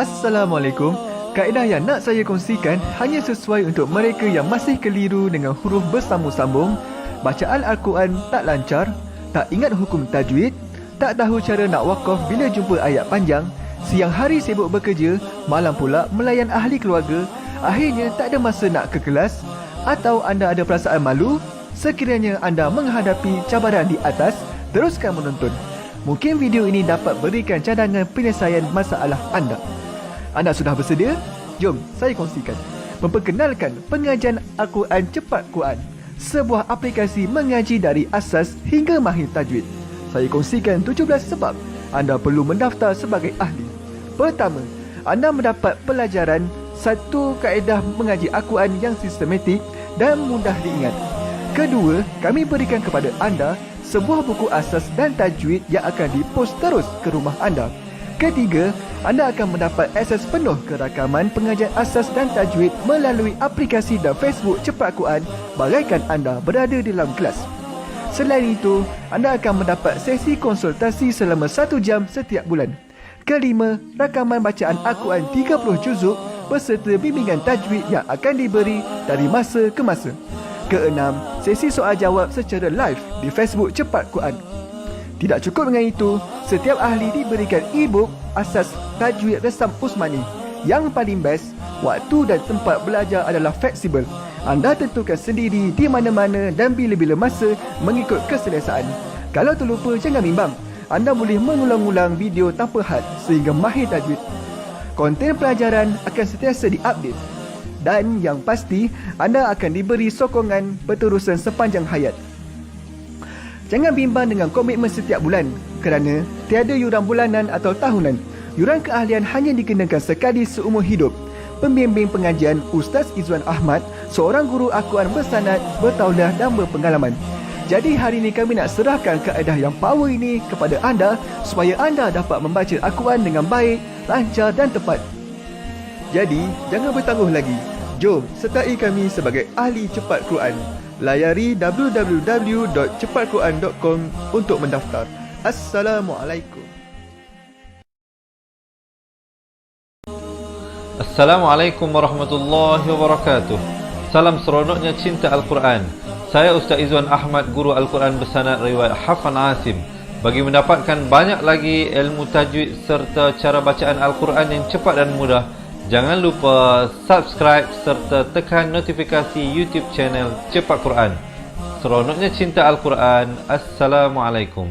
Assalamualaikum. Kaedah yang nak saya kongsikan hanya sesuai untuk mereka yang masih keliru dengan huruf bersambung-sambung, bacaan Al-Quran tak lancar, tak ingat hukum tajwid, tak tahu cara nak wakaf bila jumpa ayat panjang, siang hari sibuk bekerja, malam pula melayan ahli keluarga, akhirnya tak ada masa nak ke kelas, atau anda ada perasaan malu. Sekiranya anda menghadapi cabaran di atas, teruskan menonton. Mungkin video ini dapat berikan cadangan penyelesaian masalah anda. Anda sudah bersedia? Jom saya kongsikan. Memperkenalkan pengajian Al-Quran Cepat Quran, sebuah aplikasi mengaji dari asas hingga mahir tajwid. Saya kongsikan 17 sebab anda perlu mendaftar sebagai ahli. Pertama, anda mendapat pelajaran satu kaedah mengaji Al-Quran yang sistematik dan mudah diingat. Kedua, kami berikan kepada anda sebuah buku asas dan tajwid yang akan dipost terus ke rumah anda. Ketiga, anda akan mendapat akses penuh ke rakaman pengajian asas dan tajwid melalui aplikasi dan Facebook Cepat Quran bagaikan anda berada di dalam kelas. Selain itu, anda akan mendapat sesi konsultasi selama 1 jam setiap bulan. Kelima, rakaman bacaan Al-Quran 30 juzuk beserta bimbingan tajwid yang akan diberi dari masa ke masa. Keenam, sesi soal jawab secara live di Facebook Cepat Quran. Tidak cukup dengan itu, setiap ahli diberikan e-book asas tajwid resam Usmani. Yang paling best, waktu dan tempat belajar adalah fleksibel. Anda tentukan sendiri di mana-mana dan bila-bila masa mengikut keselesaan. Kalau terlupa, jangan bimbang. Anda boleh mengulang-ulang video tanpa had sehingga mahir tajwid. Konten pelajaran akan sentiasa diupdate. Dan yang pasti, anda akan diberi sokongan berterusan sepanjang hayat. Jangan bimbang dengan komitmen setiap bulan kerana tiada yuran bulanan atau tahunan. Yuran keahlian hanya dikenakan sekali seumur hidup. Pembimbing pengajian Ustaz Izwan Ahmad, seorang guru Al-Quran bersanad, bertauliah dan berpengalaman. Jadi hari ini kami nak serahkan kaedah yang power ini kepada anda supaya anda dapat membaca Al-Quran dengan baik, lancar dan tepat. Jadi, jangan bertangguh lagi. Jom sertai kami sebagai ahli cepat Quran. Layari www.cepatquran.com untuk mendaftar. Assalamualaikum. Assalamualaikum warahmatullahi wabarakatuh. Salam seronoknya cinta Al-Quran. Saya Ustaz Izwan Ahmad, guru Al-Quran bersanad riwayat Hafan Asim. Bagi mendapatkan banyak lagi ilmu tajwid serta cara bacaan Al-Quran yang cepat dan mudah, jangan lupa subscribe serta tekan notifikasi YouTube channel Cepat Quran. Seronoknya cinta Al-Quran. Assalamualaikum.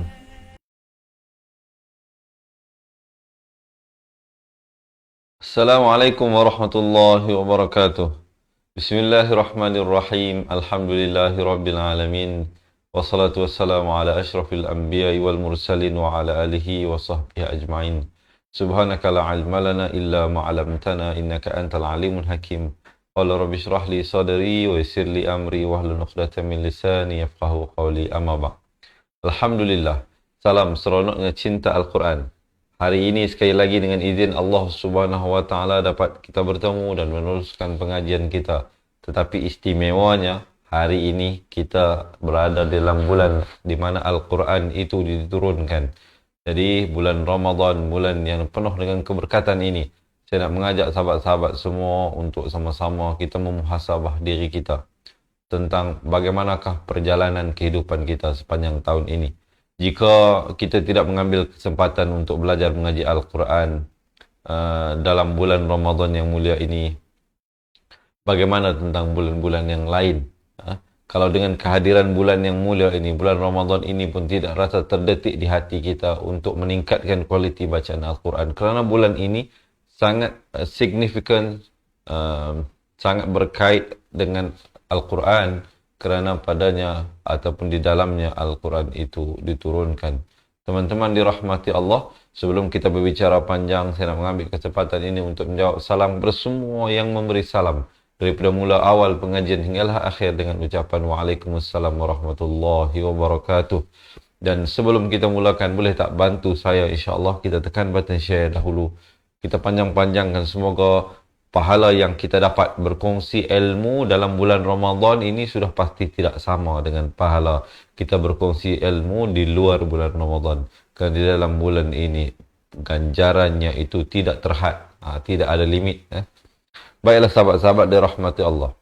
Assalamualaikum warahmatullahi wabarakatuh. Bismillahirrahmanirrahim. Alhamdulillahirabbil alamin. Wassalatu wassalamu ala asyrafil anbiya'i wal mursalin wa ala alihi wa sahbihi ajma'in. Subhanaka la ilma lana illa ma 'allamtana innaka antal alimul hakim. Qala rabbi shrah li sadri wa yassir li amri wahlul 'uqdatam min lisani yafqahu qawli. Amma ba'd. Alhamdulillah. Salam seronoknya cinta Al-Quran. Hari ini sekali lagi dengan izin Allah Subhanahu wa taala dapat kita bertemu dan meneruskan pengajian kita. Tetapi istimewanya hari ini kita berada dalam bulan di mana Al-Quran itu diturunkan. Jadi bulan Ramadan, bulan yang penuh dengan keberkatan ini, saya nak mengajak sahabat-sahabat semua untuk sama-sama kita memuhasabah diri kita tentang bagaimanakah perjalanan kehidupan kita sepanjang tahun ini. Jika kita tidak mengambil kesempatan untuk belajar mengaji Al-Quran dalam bulan Ramadan yang mulia ini, bagaimana tentang bulan-bulan yang lain? Kalau dengan kehadiran bulan yang mulia ini, bulan Ramadan ini pun tidak rasa terdetik di hati kita untuk meningkatkan kualiti bacaan Al-Quran. Kerana bulan ini sangat signifikan, sangat berkait dengan Al-Quran, kerana padanya ataupun di dalamnya Al-Quran itu diturunkan. Teman-teman dirahmati Allah, sebelum kita berbicara panjang, saya nak mengambil kesempatan ini untuk menjawab salam bersemua yang memberi salam. Daripada mula awal pengajian hinggalah akhir dengan ucapan Waalaikumsalam warahmatullahi wabarakatuh. Dan sebelum kita mulakan, boleh tak bantu saya insya-Allah kita tekan button share dahulu. Kita panjang-panjangkan, semoga pahala yang kita dapat berkongsi ilmu dalam bulan Ramadan ini sudah pasti tidak sama dengan pahala kita berkongsi ilmu di luar bulan Ramadan. Kerana di dalam bulan ini ganjarannya itu tidak terhad. Tidak ada limit. Baiklah sahabat-sahabat dirahmati Allah.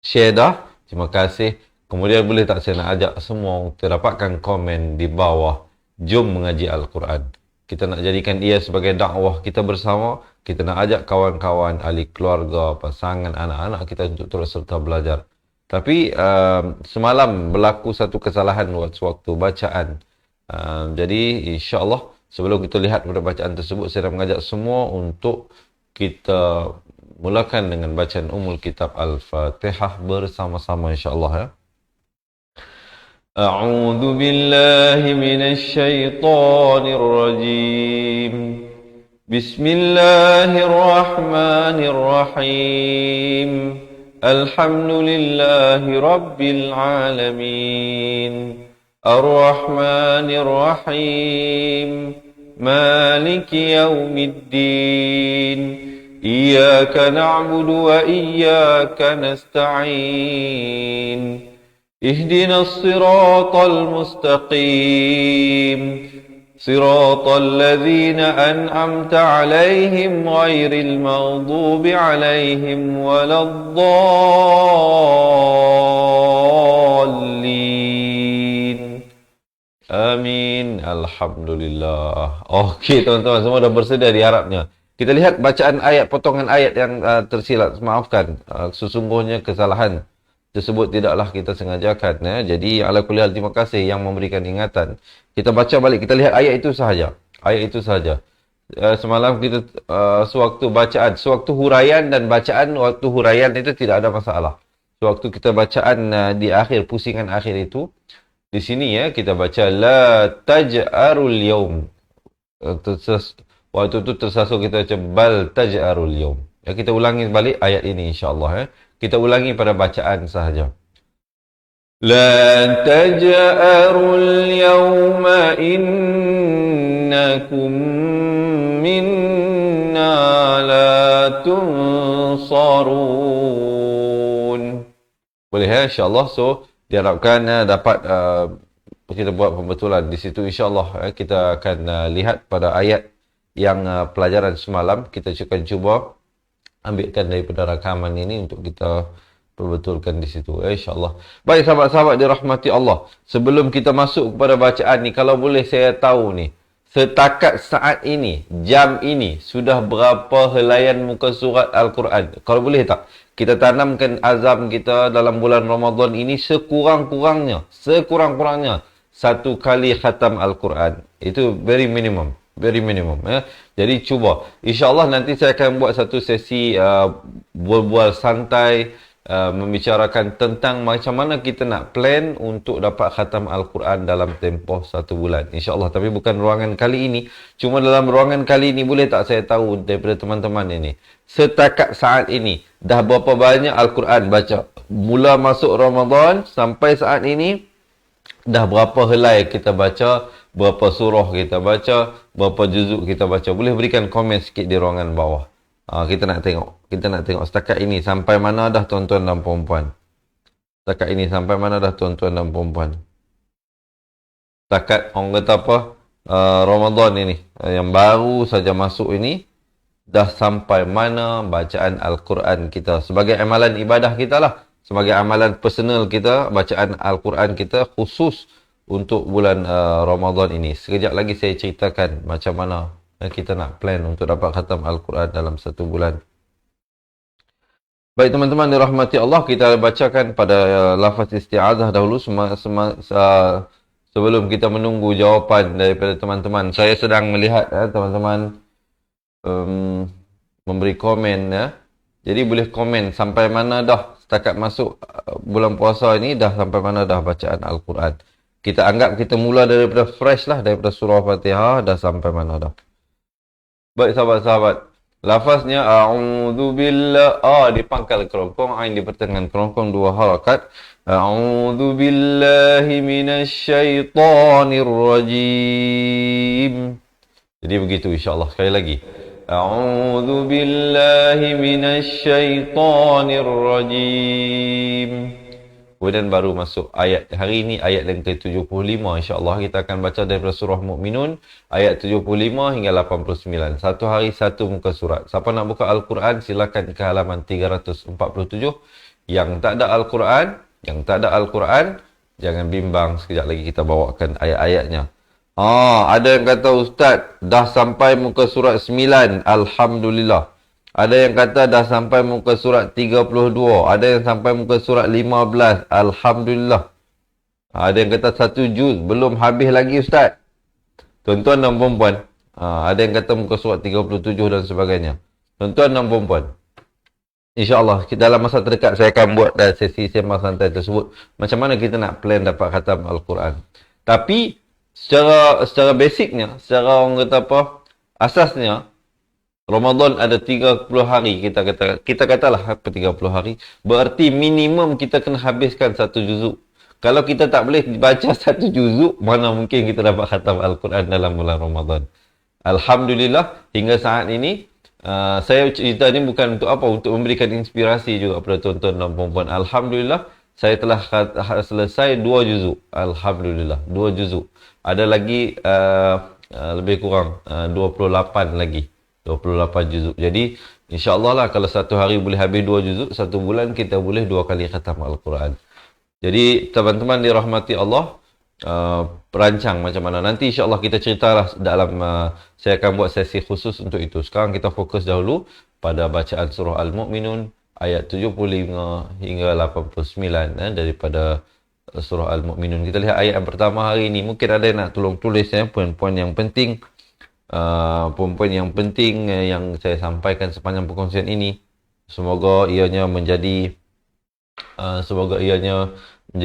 Share dah. Terima kasih. Kemudian boleh tak saya nak ajak semua terdapatkan komen di bawah. Jom mengaji Al-Quran. Kita nak jadikan ia sebagai dakwah kita bersama. Kita nak ajak kawan-kawan, ahli keluarga, pasangan, anak-anak kita untuk terus serta belajar. Tapi semalam berlaku satu kesalahan waktu bacaan. Jadi insya-Allah sebelum kita lihat pada bacaan tersebut, saya nak mengajak semua untuk kita mulakan dengan bacaan Ummul Kitab Al-Fatihah bersama-sama insya-Allah ya. A'udzu billahi minasy syaithanir rajim. Bismillahirrahmanirrahim. Alhamdulillahi rabbil alamin. Ar-Rahmanir Rahim. Maliki yaumiddin. Iyyaka na'budu wa iyyaka nasta'in. Ihdinas siratal mustaqim. Siratal ladzina an'amta 'alaihim ghairil maghdubi 'alaihim waladdallin. Amin. Alhamdulillah. Okey teman-teman, semua dah bersedia diharapnya. Kita lihat bacaan ayat, potongan ayat yang tersilap. Maafkan, sesungguhnya kesalahan tersebut tidaklah kita sengajakan. Jadi ala kulli hal, terima kasih yang memberikan ingatan. Kita baca balik, kita lihat ayat itu sahaja. Ayat itu sahaja. Semalam kita sewaktu bacaan, sewaktu huraian dan bacaan, waktu huraian itu tidak ada masalah. Sewaktu kita bacaan di akhir, pusingan akhir itu, di sini ya kita baca la taj'arul yaum. Waktu itu tersasul kita baca bal taj'arul yaum. Ya, kita ulangi balik ayat ini insya-Allah ya. Kita ulangi pada bacaan sahaja. La taj'arul yawma innakum minna la tunsarun. Boleh ya insya-Allah. So diharapkan dapat kita buat pembetulan di situ insya-Allah. Kita akan lihat pada ayat yang pelajaran semalam. Kita cuba ambilkan daripada rakaman ini untuk kita perbetulkan di situ insya-Allah. Baik sahabat-sahabat dirahmati Allah, sebelum kita masuk kepada bacaan ni, kalau boleh saya tahu ni, setakat saat ini, jam ini, sudah berapa helaian muka surat Al-Quran? Kalau boleh tak kita tanamkan azam kita dalam bulan Ramadan ini, sekurang-kurangnya satu kali khatam Al-Quran. Itu very minimum ya. Jadi cuba, insya-Allah nanti saya akan buat satu sesi bual-bual santai, membicarakan tentang macam mana kita nak plan untuk dapat khatam Al-Quran dalam tempoh 1 bulan insya-Allah. Tapi bukan ruangan kali ini. Cuma dalam ruangan kali ini, boleh tak saya tahu daripada teman-teman ini, setakat saat ini dah berapa banyak Al-Quran baca? Mula masuk Ramadan sampai saat ini dah berapa helai kita baca, berapa surah kita baca, berapa juzuk kita baca? Boleh berikan komen sikit di ruangan bawah. Kita nak tengok setakat ini sampai mana dah tuan-tuan dan puan-puan. Setakat ini sampai mana dah tuan-tuan dan puan-puan. Setakat orang kata apa, Ramadan ini yang baru saja masuk ini, dah sampai mana bacaan Al-Quran kita sebagai amalan ibadah kita lah, sebagai amalan personal kita, bacaan Al-Quran kita khusus untuk bulan Ramadan ini. Sekejap lagi saya ceritakan macam mana kita nak plan untuk dapat khatam Al-Quran dalam 1 bulan. Baik teman-teman dirahmati Allah, kita bacakan pada lafaz isti'adzah dahulu sebelum kita menunggu jawapan daripada teman-teman. Saya sedang melihat teman-teman memberi komen ya. Jadi boleh komen sampai mana dah setakat masuk bulan puasa ini, dah sampai mana dah bacaan Al-Quran. Kita anggap kita mula daripada fresh lah, daripada surah Fatihah, dah sampai mana dah. Baik sahabat-sahabat, lafaznya a'udzu billah, dipangkal kerongkong, ain di pertengahan kerongkong 2 harakat. A'udzu billahi minasyaitonir rajim. Jadi begitu insya-Allah. Sekali lagi. A'udzu billahi minasyaitonir rajim. kemudian baru masuk ayat hari ini, ayat yang ke-75. InsyaAllah kita akan baca daripada surah Mukminun ayat 75 hingga 89. Satu hari satu muka surat. Siapa nak buka Al-Quran silakan ke halaman 347. Yang tak ada Al-Quran, jangan bimbang, sekejap lagi kita bawakan ayat-ayatnya. Ada yang kata, Ustaz, dah sampai muka surat 9, Alhamdulillah. Ada yang kata dah sampai muka surat 32. Ada yang sampai muka surat 15. Alhamdulillah. Ada yang kata 1 juz. Belum habis lagi, Ustaz. Tuan-tuan dan puan-puan. Ada yang kata muka surat 37 dan sebagainya. Tuan-tuan dan puan-puan. InsyaAllah, dalam masa terdekat saya akan buat sesi sembang santai tersebut. Macam mana kita nak plan dapat khatam Al-Quran. Tapi, secara basicnya, secara orang kata apa, asasnya, Ramadan ada 30 hari, kita katalah apa 30 hari, berarti minimum kita kena habiskan 1 juzuk. Kalau kita tak boleh baca 1 juzuk, mana mungkin kita dapat khatam Al-Quran dalam bulan Ramadan. Alhamdulillah, hingga saat ini, saya cerita ni bukan untuk apa, untuk memberikan inspirasi juga kepada tuan-tuan dan puan-puan. Alhamdulillah, saya telah selesai 2 juzuk. Alhamdulillah, 2 juzuk. Ada lagi lebih kurang 28 lagi. 28 juzuk. Jadi, insyaAllah lah kalau satu hari boleh habis 2 juzuk, satu bulan kita boleh 2 kali khatam Al-Quran. Jadi, teman-teman dirahmati Allah, perancang macam mana. Nanti insyaAllah kita ceritalah dalam, saya akan buat sesi khusus untuk itu. Sekarang kita fokus dahulu pada bacaan surah Al-Mu'minun, ayat 75 hingga 89 daripada surah Al-Mu'minun. Kita lihat ayat yang pertama hari ini. Mungkin ada yang nak tolong tulis poin-poin yang penting. Poin-poin yang penting yang saya sampaikan sepanjang perkongsian ini, semoga ianya menjadi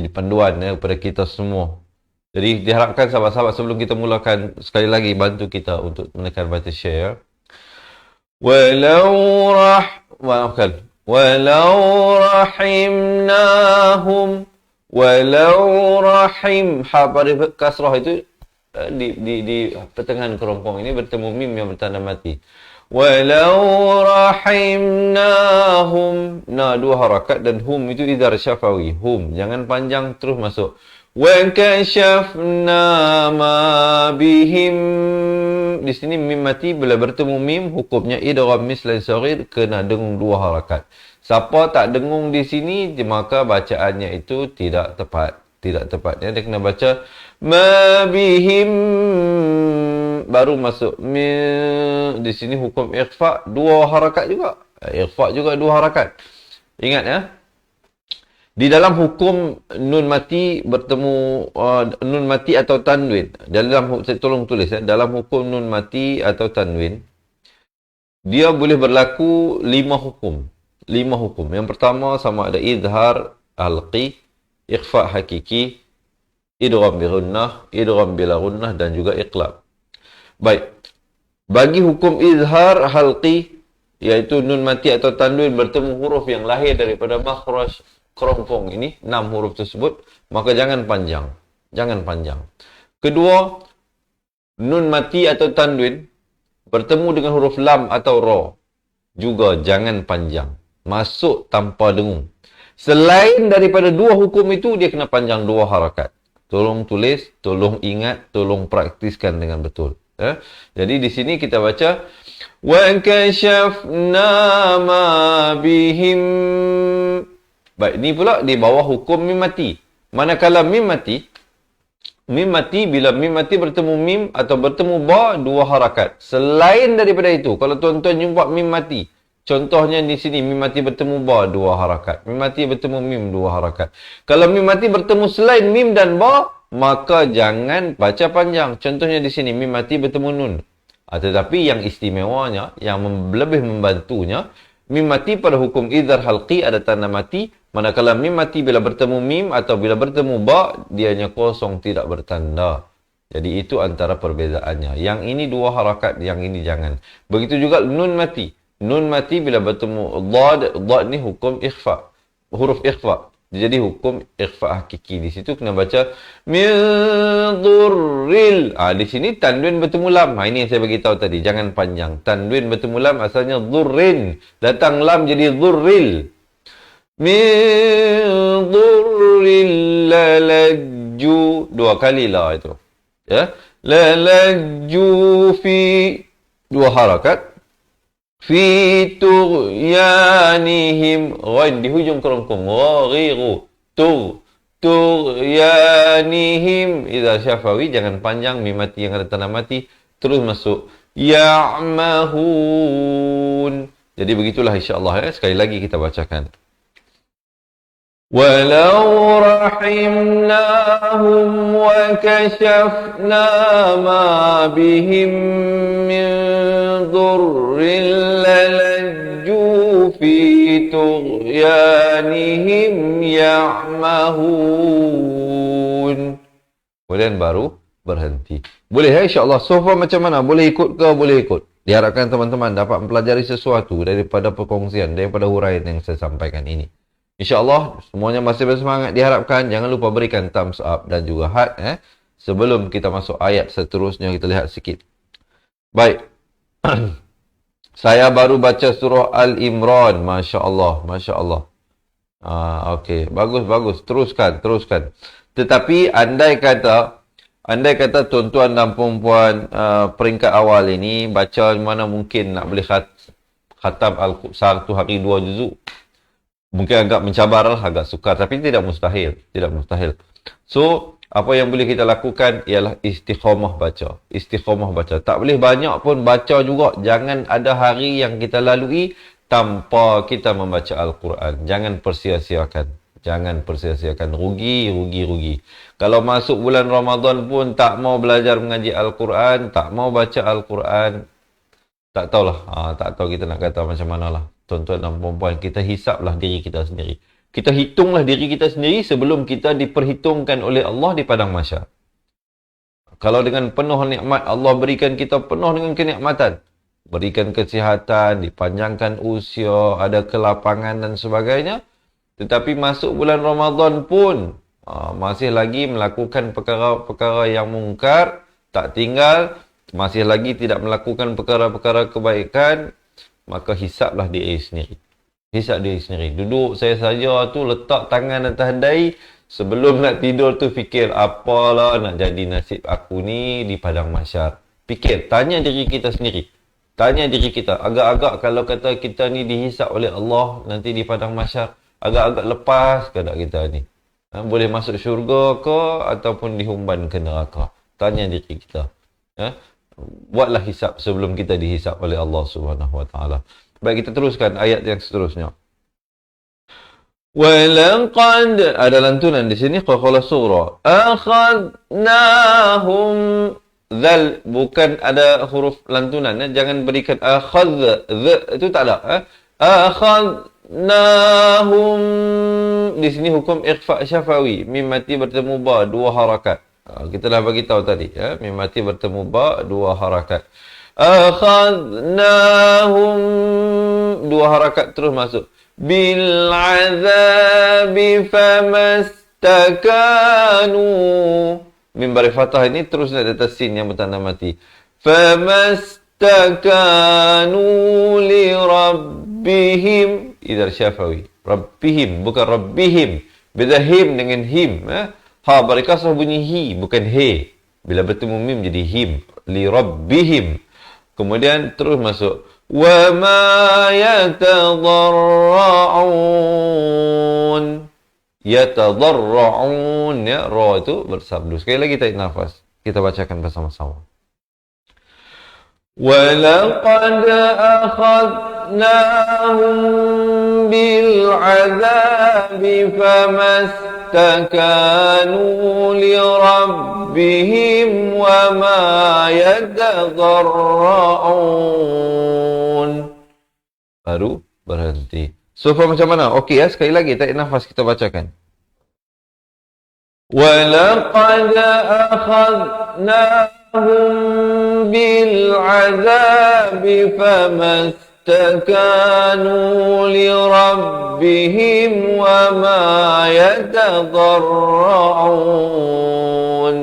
panduan kepada kita semua. Jadi diharapkan sahabat-sahabat sebelum kita mulakan, sekali lagi bantu kita untuk menekan button share. Walau rahimnahum, pada kasrah itu di pertengahan kerompong ini bertemu mim yang bertanda mati. Walau rahimnahum. Nah, 2 harakat, dan hum itu idhar syafawi. Hum, jangan panjang terus masuk. Wa kashafna ma bihim. Di sini mim mati bila bertemu mim, hukumnya idgham mislan saghir, kena dengung 2 harakat. Siapa tak dengung di sini, maka bacaannya itu tidak tepat. Tidak tepatnya dia kena baca ma bihim, baru masuk di sini hukum ikhfa 2 harakat juga. Ikhfa juga 2 harakat. Ingat ya. Di dalam hukum nun mati bertemu nun mati atau tanwin. Saya tolong tulis ya. Dalam hukum nun mati atau tanwin, dia boleh berlaku 5 hukum. 5 hukum. Yang pertama sama ada izhar halqi, ikhfa hakiki, idgham bi gunnah, idgham bila gunnah, dan juga iqlab. Baik. Bagi hukum izhar halqi, iaitu nun mati atau tanwin bertemu huruf yang lahir daripada makhraj kerompong ini, 6 huruf tersebut, maka jangan panjang. Jangan panjang. Kedua, nun mati atau tanwin bertemu dengan huruf lam atau ra, juga jangan panjang. Masuk tanpa dengung. Selain daripada 2 hukum itu, dia kena panjang 2 harakat. Tolong tulis, tolong ingat, tolong praktiskan dengan betul. Jadi di sini kita baca wa kashafna ma bihim. Baik, ini pula di bawah hukum mim mati. Manakala mim mati bila mim mati bertemu mim atau bertemu ba, 2 harakat. Selain daripada itu, kalau tuan-tuan jumpa mim mati, contohnya di sini mim mati bertemu ba, 2 harakat. Mim mati bertemu mim, 2 harakat. Kalau mim mati bertemu selain mim dan ba, maka jangan baca panjang. Contohnya di sini mim mati bertemu nun. Tetapi yang istimewanya, yang lebih membantunya, mim mati pada hukum idhar halqi ada tanda mati. Manakala mim mati bila bertemu mim atau bila bertemu ba, dianya kosong, tidak bertanda. Jadi itu antara perbezaannya. Yang ini 2 harakat, yang ini jangan. Begitu juga nun mati. Nun mati bila bertemu dhad ni hukum ikhfa. Huruf ikhfa. Jadi hukum ikhfa hakiki. Di situ kena baca min dhurril. Di sini tanwin bertemu lam. Ini yang saya bagi tahu tadi. Jangan panjang. Tanwin bertemu lam asalnya dhurrin. Datang lam jadi dhurril. min dhurrin lalajju. Dua kali la itu. Ya. Lalajju fi, dua harakat. Fi tughyanihim, ghain di hujung kerongkong, ghiru, tughyanihim. Idza syafawi jangan panjang, mim mati yang ada tanda mati terus masuk ya'mahun. Jadi begitulah insya-Allah ya. Sekali lagi kita bacakan. Walau rahimnahum wa kashafna ma bihim min dhurrin lalajju fi tughyanihim ya'mahun. Kemudian baru berhenti. Boleh ya insya-Allah. So far macam mana? Boleh ikut ke? Boleh ikut. Diharapkan teman-teman dapat mempelajari sesuatu daripada perkongsian, daripada huraian yang saya sampaikan ini. InsyaAllah semuanya masih bersemangat, diharapkan. Jangan lupa berikan thumbs up dan juga heart sebelum kita masuk ayat seterusnya. Kita lihat sikit. Baik. Saya baru baca surah Al-Imran. Masya Allah. Masya Allah. Okey. Bagus. Teruskan. Tetapi andai kata tuan-tuan dan perempuan peringkat awal ini baca mana mungkin nak boleh khatam Al-Quran satu hari 2 juzuk. Mungkin agak mencabar lah, agak sukar. Tapi tidak mustahil. So, apa yang boleh kita lakukan ialah istiqamah baca. Tak boleh banyak pun baca juga. Jangan ada hari yang kita lalui tanpa kita membaca Al-Quran. Jangan persia-siakan. Rugi. Kalau masuk bulan Ramadan pun tak mau belajar mengaji Al-Quran, tak mau baca Al-Quran, tak tahulah. Tak tahu kita nak kata macam mana lah. Tuan-tuan dan perempuan, kita hisaplah diri kita sendiri. Kita hitunglah diri kita sendiri sebelum kita diperhitungkan oleh Allah di padang mahsyar. Kalau dengan penuh nikmat Allah berikan kita penuh dengan kenikmatan, berikan kesihatan, dipanjangkan usia, ada kelapangan dan sebagainya, tetapi masuk bulan Ramadan pun masih lagi melakukan perkara-perkara yang mungkar, tak tinggal, masih lagi tidak melakukan perkara-perkara kebaikan, maka hisaplah diri sendiri. Duduk saya saja tu, letak tangan atas dahi, sebelum nak tidur tu fikir, apalah nak jadi nasib aku ni di padang mahsyar. Fikir, tanya diri kita sendiri. Agak-agak kalau kata kita ni dihisap oleh Allah nanti di padang mahsyar, agak-agak lepas ke tak kita ni? Boleh masuk syurga ke ataupun dihumban ke neraka? Tanya diri kita. Buatlah hisap sebelum kita dihisap oleh Allah Subhanahu wa taala. Baik, kita teruskan ayat yang seterusnya. Walaqad, ada lantunan di sini qala surah. Akhadnahum zal, bukan ada huruf lantunan, jangan berikan akhadh, itu tak ada. Akhadnahum, di sini hukum ikhfa syafawi, mim mati bertemu ba, dua harakat. Kita dah bagi tahu tadi, mim mati bertemu ba, dua harakat. Akhadnahum, dua harakat terus masuk. Bil azabi famastakanu, mim baris fathah ini terus di atas sin yang bertanda mati. Famastakanu li rabbihim, idhar syafawi. Rabbihim, bukan rabbihim. Beza him dengan him. Ha berkasrah bunyi hi, bukan he. Bila bertemu mim jadi him. Li rabbihim. Kemudian terus masuk. Wa ma yatadarra'un. Yatadarra'un. Ya, ra itu bersabdu. Sekali lagi tarik nafas. Kita bacakan bersama-sama. وَلَقَدْ أَخَذْنَاهُمْ بِالْعَذَابِ فَمَا اسْتَكَانُوا لِرَبِّهِمْ وَمَا يَتَضَرَّعُونَ. Baru berhenti. So far macam mana? Okey ya, sekali lagi tarik nafas kita bacakan. وَلَقَدْ أَخَذْنَاهُمْ بِالْعَذَابِ فَمَا اسْتَكَانُوا لِرَبِّهِمْ وَمَا يَتَضَرَّعُونَ.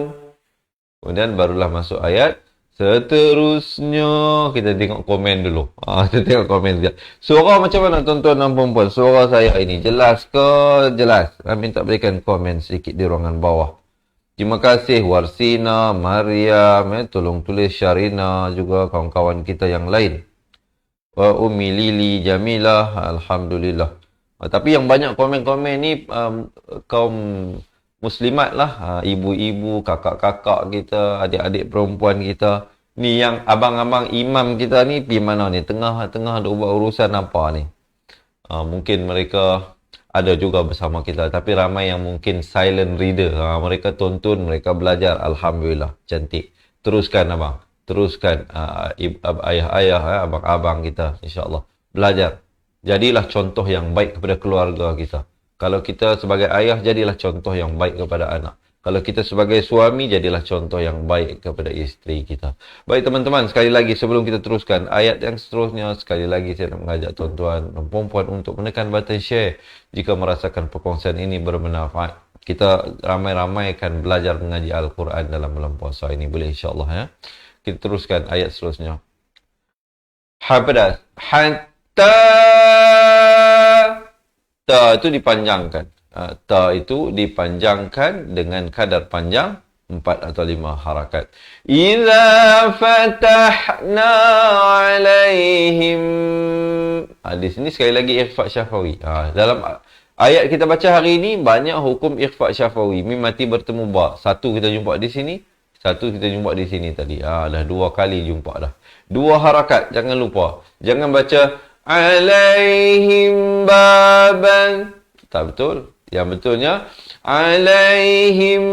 Kemudian barulah masuk ayat Seterusnya kita tengok komen dulu. Kita tengok komen sekejap. Suara macam mana tuan-tuan dan puan-puan? Suara saya ini jelas ke? Jelas. Minta berikan komen sedikit di ruangan bawah. Terima kasih Warsina, Mariam, tolong tulis Syarina juga kawan-kawan kita yang lain. Umi Lili, Jamilah, alhamdulillah. Tapi yang banyak komen-komen ni kaum muslimat lah, ibu-ibu, kakak-kakak kita, adik-adik perempuan kita. Ni yang abang-abang imam kita ni pergi mana ni? Tengah-tengah ada buat urusan apa ni? Mungkin mereka ada juga bersama kita, tapi ramai yang mungkin silent reader. Mereka tonton, mereka belajar, alhamdulillah, cantik. Teruskan abang, teruskan ayah-ayah, abang-abang kita, insya-Allah belajar. Jadilah contoh yang baik kepada keluarga kita. Kalau kita sebagai ayah, jadilah contoh yang baik kepada anak. Kalau kita sebagai suami, jadilah contoh yang baik kepada isteri kita. Baik teman-teman, sekali lagi sebelum kita teruskan ayat yang seterusnya, sekali lagi saya nak mengajak tuan-tuan dan puan-puan untuk menekan button share jika merasakan perkongsian ini bermanfaat. Kita ramai-ramai akan belajar mengaji Al-Quran dalam bulan puasa ini. Boleh insya-Allah ya. Kita teruskan ayat seterusnya. Hatta ta itu dipanjangkan. Ta itu dipanjangkan dengan kadar panjang 4 atau 5 harakat. Idza fatahna alaihim. Di sini sekali lagi ikhfa syafawi. Dalam ayat kita baca hari ini banyak hukum ikhfa syafawi. Mim mati bertemu ba. Satu kita jumpa di sini, satu kita jumpa di sini tadi. Dah 2 kali jumpa dah. 2 harakat, jangan lupa. Jangan baca alaihim baban. Tak betul. Yang betulnya alaihim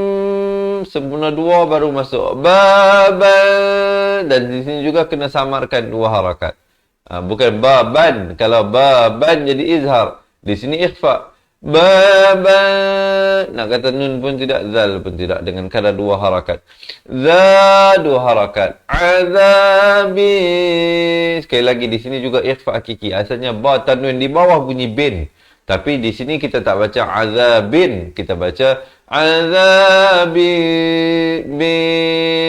sempurna 2 baru masuk baban. Dan di sini juga kena samarkan 2 harakat. Bukan baban. Kalau baban jadi izhar. Di sini ikhfa. Baban. Nak kata nun pun tidak, zal pun tidak, dengan kadar 2 harakat. Za 2 harakat. Azabi. Sekali lagi di sini juga ikhfa hakiki. Asalnya ba tanwin di bawah bunyi bin. Tapi di sini kita tak baca azabin, kita baca azabi bi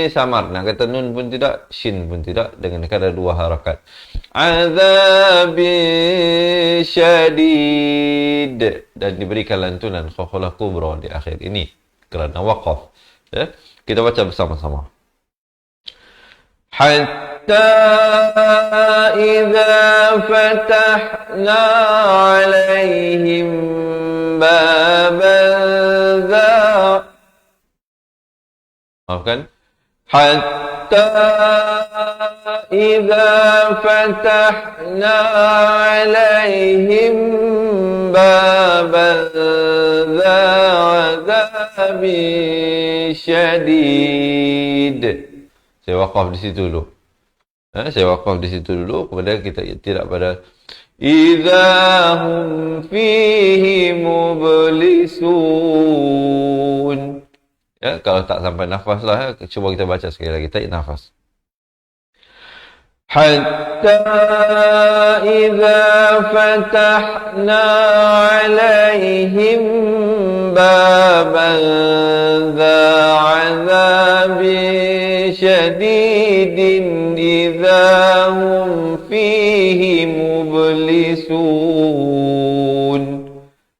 samar. Nak kata nun pun tidak, shin pun tidak, dengan kadar 2 harakat. Azabi syadid, dan diberikan lantunan khaffalah kubra di akhir ini kerana waqaf. Ya? Kita baca bersama-sama. Hatta idza fatahna alaihim baban dha. Maafkan. Hatta idza fatahna alaihim baban dha adzabi syadid. Saya wakaf di situ dulu. Saya wakaf di situ dulu. Kemudian kita tidak pada idahum fihi mublisun. Ya, kalau tak sampai nafas lah, cuba kita baca sekali lagi. Tarik nafas. Hatta idza fatahna alaihim baban dha azabi syadidin idza hum fihi mublisun.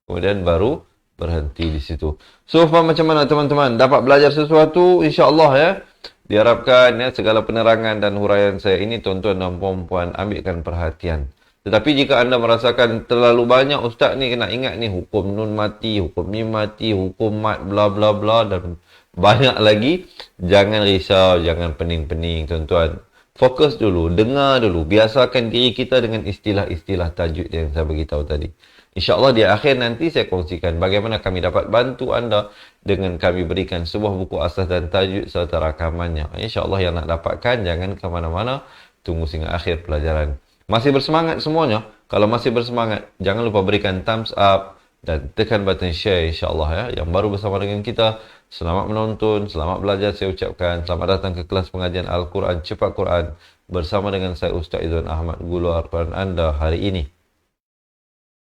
Kemudian baru berhenti di situ. So, faham macam mana teman-teman? Dapat belajar sesuatu insya-Allah ya. Diharapkan ya segala penerangan dan huraian saya ini tuan-tuan dan puan-puan ambilkan perhatian. Tetapi jika anda merasakan terlalu banyak, ustaz ni kena ingat ni hukum nun mati, hukum mim mati, hukum mat bla bla bla dan banyak lagi, jangan risau, jangan pening-pening tuan-tuan. Fokus dulu, dengar dulu, biasakan diri kita dengan istilah-istilah tajwid yang saya beritahu tadi. InsyaAllah di akhir nanti saya kongsikan bagaimana kami dapat bantu anda dengan kami berikan sebuah buku asas dan tajwid serta rakamannya. InsyaAllah yang nak dapatkan jangan ke mana-mana, tunggu sehingga akhir pelajaran. Masih bersemangat semuanya? Kalau masih bersemangat, jangan lupa berikan thumbs up dan tekan button share insyaAllah ya. Yang baru bersama dengan kita, selamat menonton, selamat belajar saya ucapkan. Selamat datang ke kelas pengajian Al-Quran Cepat Quran bersama dengan saya Ustaz Izzuan Ahmad Guru Al-Quran anda hari ini.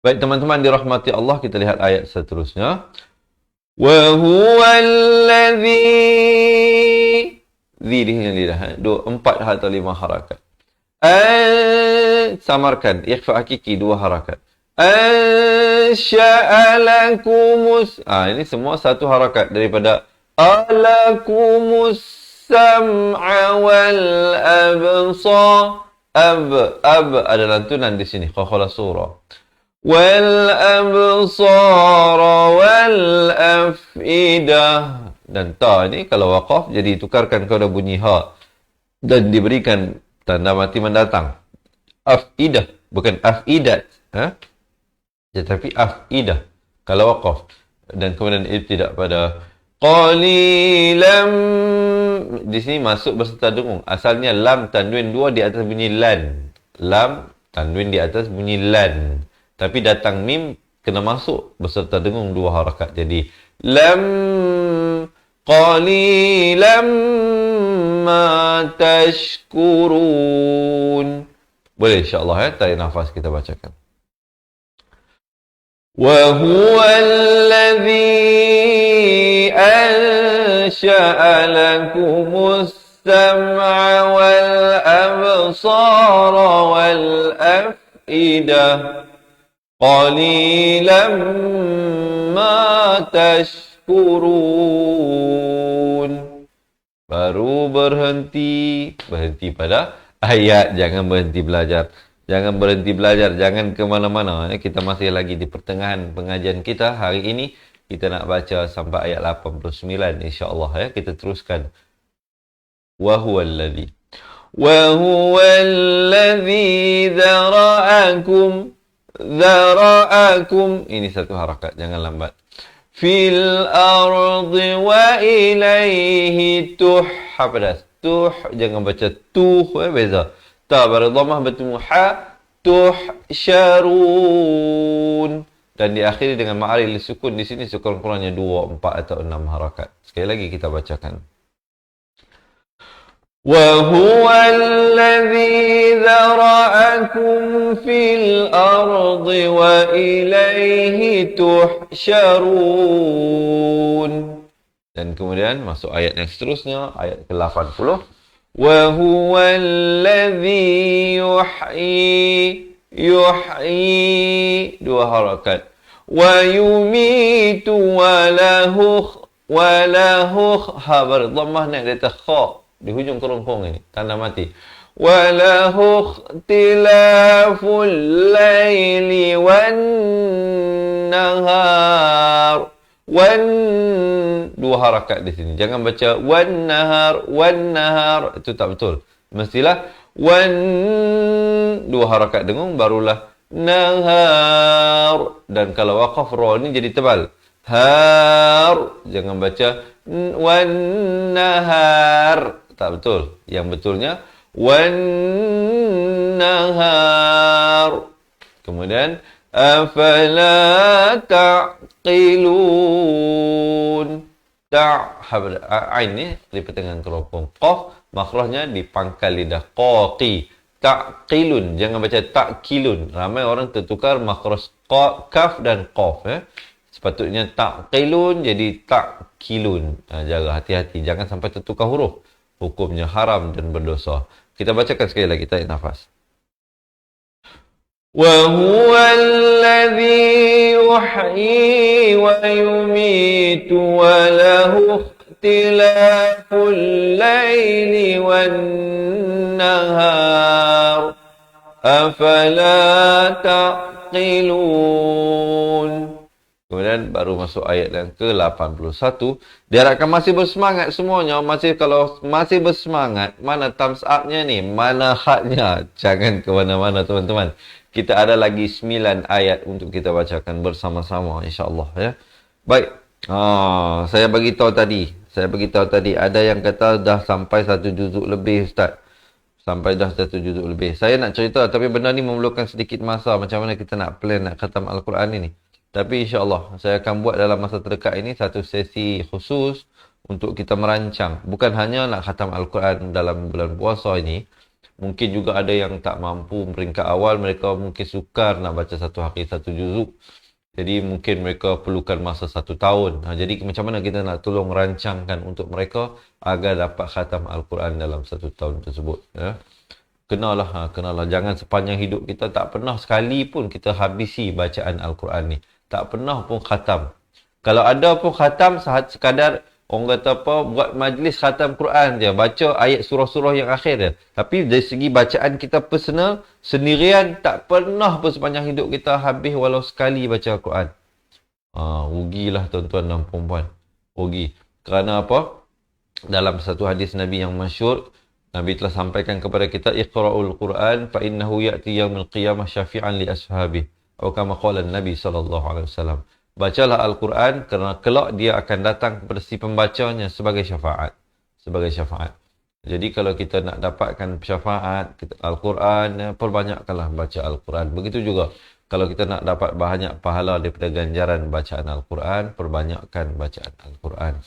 Baik teman-teman dirahmati Allah, kita lihat ayat seterusnya. Wa huwa alladhi zi di sini lidah. Empat atau 5 harakat. Samarkan. Ikhfa hakiki 2 harakat. Ansya'alakumus. Ini semua satu harakat daripada alakumus sam'a wal absar. Ab ada lantunan di sini. Qaqala surah. Wal absar wal afidah. Dan ta ni kalau waqaf jadi tukarkan kepada bunyi ha dan diberikan tanda mati mendatang. Afidah bukan afidat, tetapi afidah kalau waqaf, dan kemudian ibtidak pada qalilam. Di sini masuk berserta dengung. Asalnya lam tanwin 2 di atas bunyi lan. Lam tanwin di atas bunyi lan. Tapi datang mim kena masuk berserta dengung 2 harakat. Jadi lam qalilam ma tashkurun. Boleh insya-Allah tarik nafas kita bacakan. Wa huwa alladhi ansha'a lakumus sam'a wal absara wal afidah. Qalilam ma tashkurun. Baru berhenti pada ayat, jangan berhenti belajar. Jangan berhenti belajar, jangan ke mana-mana. Kita masih lagi di pertengahan pengajian kita. Hari ini kita nak baca sampai ayat 89 insya-Allah Kita teruskan. Wa huwallazi dzara'akum. Ini satu harakat, jangan lambat. Fil ardi wa ilaihi tuhhabadas. Tuh jangan baca tuh, beza. Ta pada dhammah bertemu ha, tuhsyarun. Dan diakhiri dengan ma'aril sukun. Di sini sekurang-kurangnya 2, 4 atau 6 harakat. Sekali lagi kita bacakan. Wa huwa alladhi dzara'akum fil ardi wa ilaihi tuhsyarun. Dan kemudian masuk ayat yang seterusnya, ayat ke-80. Wa huwa alladhi yuhyi 2 harakat. Wa yumitu wa lahu ha berdhammah naik di atas kha di hujung kerongkong ini, tanda mati. Wa lahu ikhtilaful laili wan nahar. 2 harakat di sini. Jangan baca wan nahar, itu tak betul. Mestilah 2 harakat dengung barulah nahar. Dan kalau waqaf ra ni jadi tebal. Har, jangan baca wan nahar. Tak betul. Yang betulnya wan nahar. Kemudian afala ta'qilun. Ain ni di pertengahan kerongkong. Qaf makhrajnya di pangkal lidah. Qaqi. Ta'qilun. Jangan baca ta'qilun. Ramai orang tertukar makhraj kaf dan qaf. Sepatutnya ta'qilun jadi ta'qilun. Jaga hati-hati. Jangan sampai tertukar huruf. Hukumnya haram dan berdosa. Kita bacakan sekali lagi. Tarik nafas. وَهُوَ الَّذِي يُحْيِي وَيُمِيتُ وَلَهُ اخْتِلَافُ اللَّيْلِ وَالنَّهَارِ أَفَلَا تَعْقِلُونَ. Kemudian baru masuk ayat yang ke-81. Diharapkan masih bersemangat semuanya. Kalau masih bersemangat, mana thumbs up-nya ni? Mana haknya? Jangan ke mana-mana teman-teman. Kita ada lagi 9 ayat untuk kita bacakan bersama-sama insya-Allah Baik. Saya bagi tahu tadi ada yang kata dah sampai 1 juzuk lebih ustaz. Sampai dah 1 juzuk lebih. Saya nak cerita tapi benda ni memerlukan sedikit masa macam mana kita nak plan nak khatam Al-Quran ini. Tapi insya-Allah saya akan buat dalam masa terdekat ini satu sesi khusus untuk kita merancang. Bukan hanya nak khatam Al-Quran dalam bulan puasa ini. Mungkin juga ada yang tak mampu peringkat awal, mereka mungkin sukar nak baca satu hari 1 juzuk. Jadi mungkin mereka perlukan masa 1 tahun. Jadi macam mana kita nak tolong rancangkan untuk mereka agar dapat khatam Al-Quran dalam 1 tahun tersebut. Ya. Kenalah. Jangan sepanjang hidup kita tak pernah sekali pun kita habisi bacaan Al-Quran ni. Tak pernah pun khatam. Kalau ada pun khatam, sekadar orang kata apa, buat majlis khatam Quran je. Baca ayat surah-surah yang akhir je. Tapi dari segi bacaan kita personal, sendirian, tak pernah pun sepanjang hidup kita habis walau sekali baca Quran. Rugilah tuan-tuan dan perempuan. Rugi. Kerana apa? Dalam satu hadis Nabi yang masyhur, Nabi telah sampaikan kepada kita, Iqra'ul Quran fa innahu ya'ti yaumil qiyamah syafi'an li ashabihi. Atau kama qala Nabi SAW. Bacalah Al-Quran kerana kelak dia akan datang kepada si pembacanya sebagai syafaat. Jadi kalau kita nak dapatkan syafaat Al-Quran, perbanyakkanlah baca Al-Quran. Begitu juga kalau kita nak dapat banyak pahala daripada ganjaran bacaan Al-Quran, perbanyakkan bacaan Al-Quran.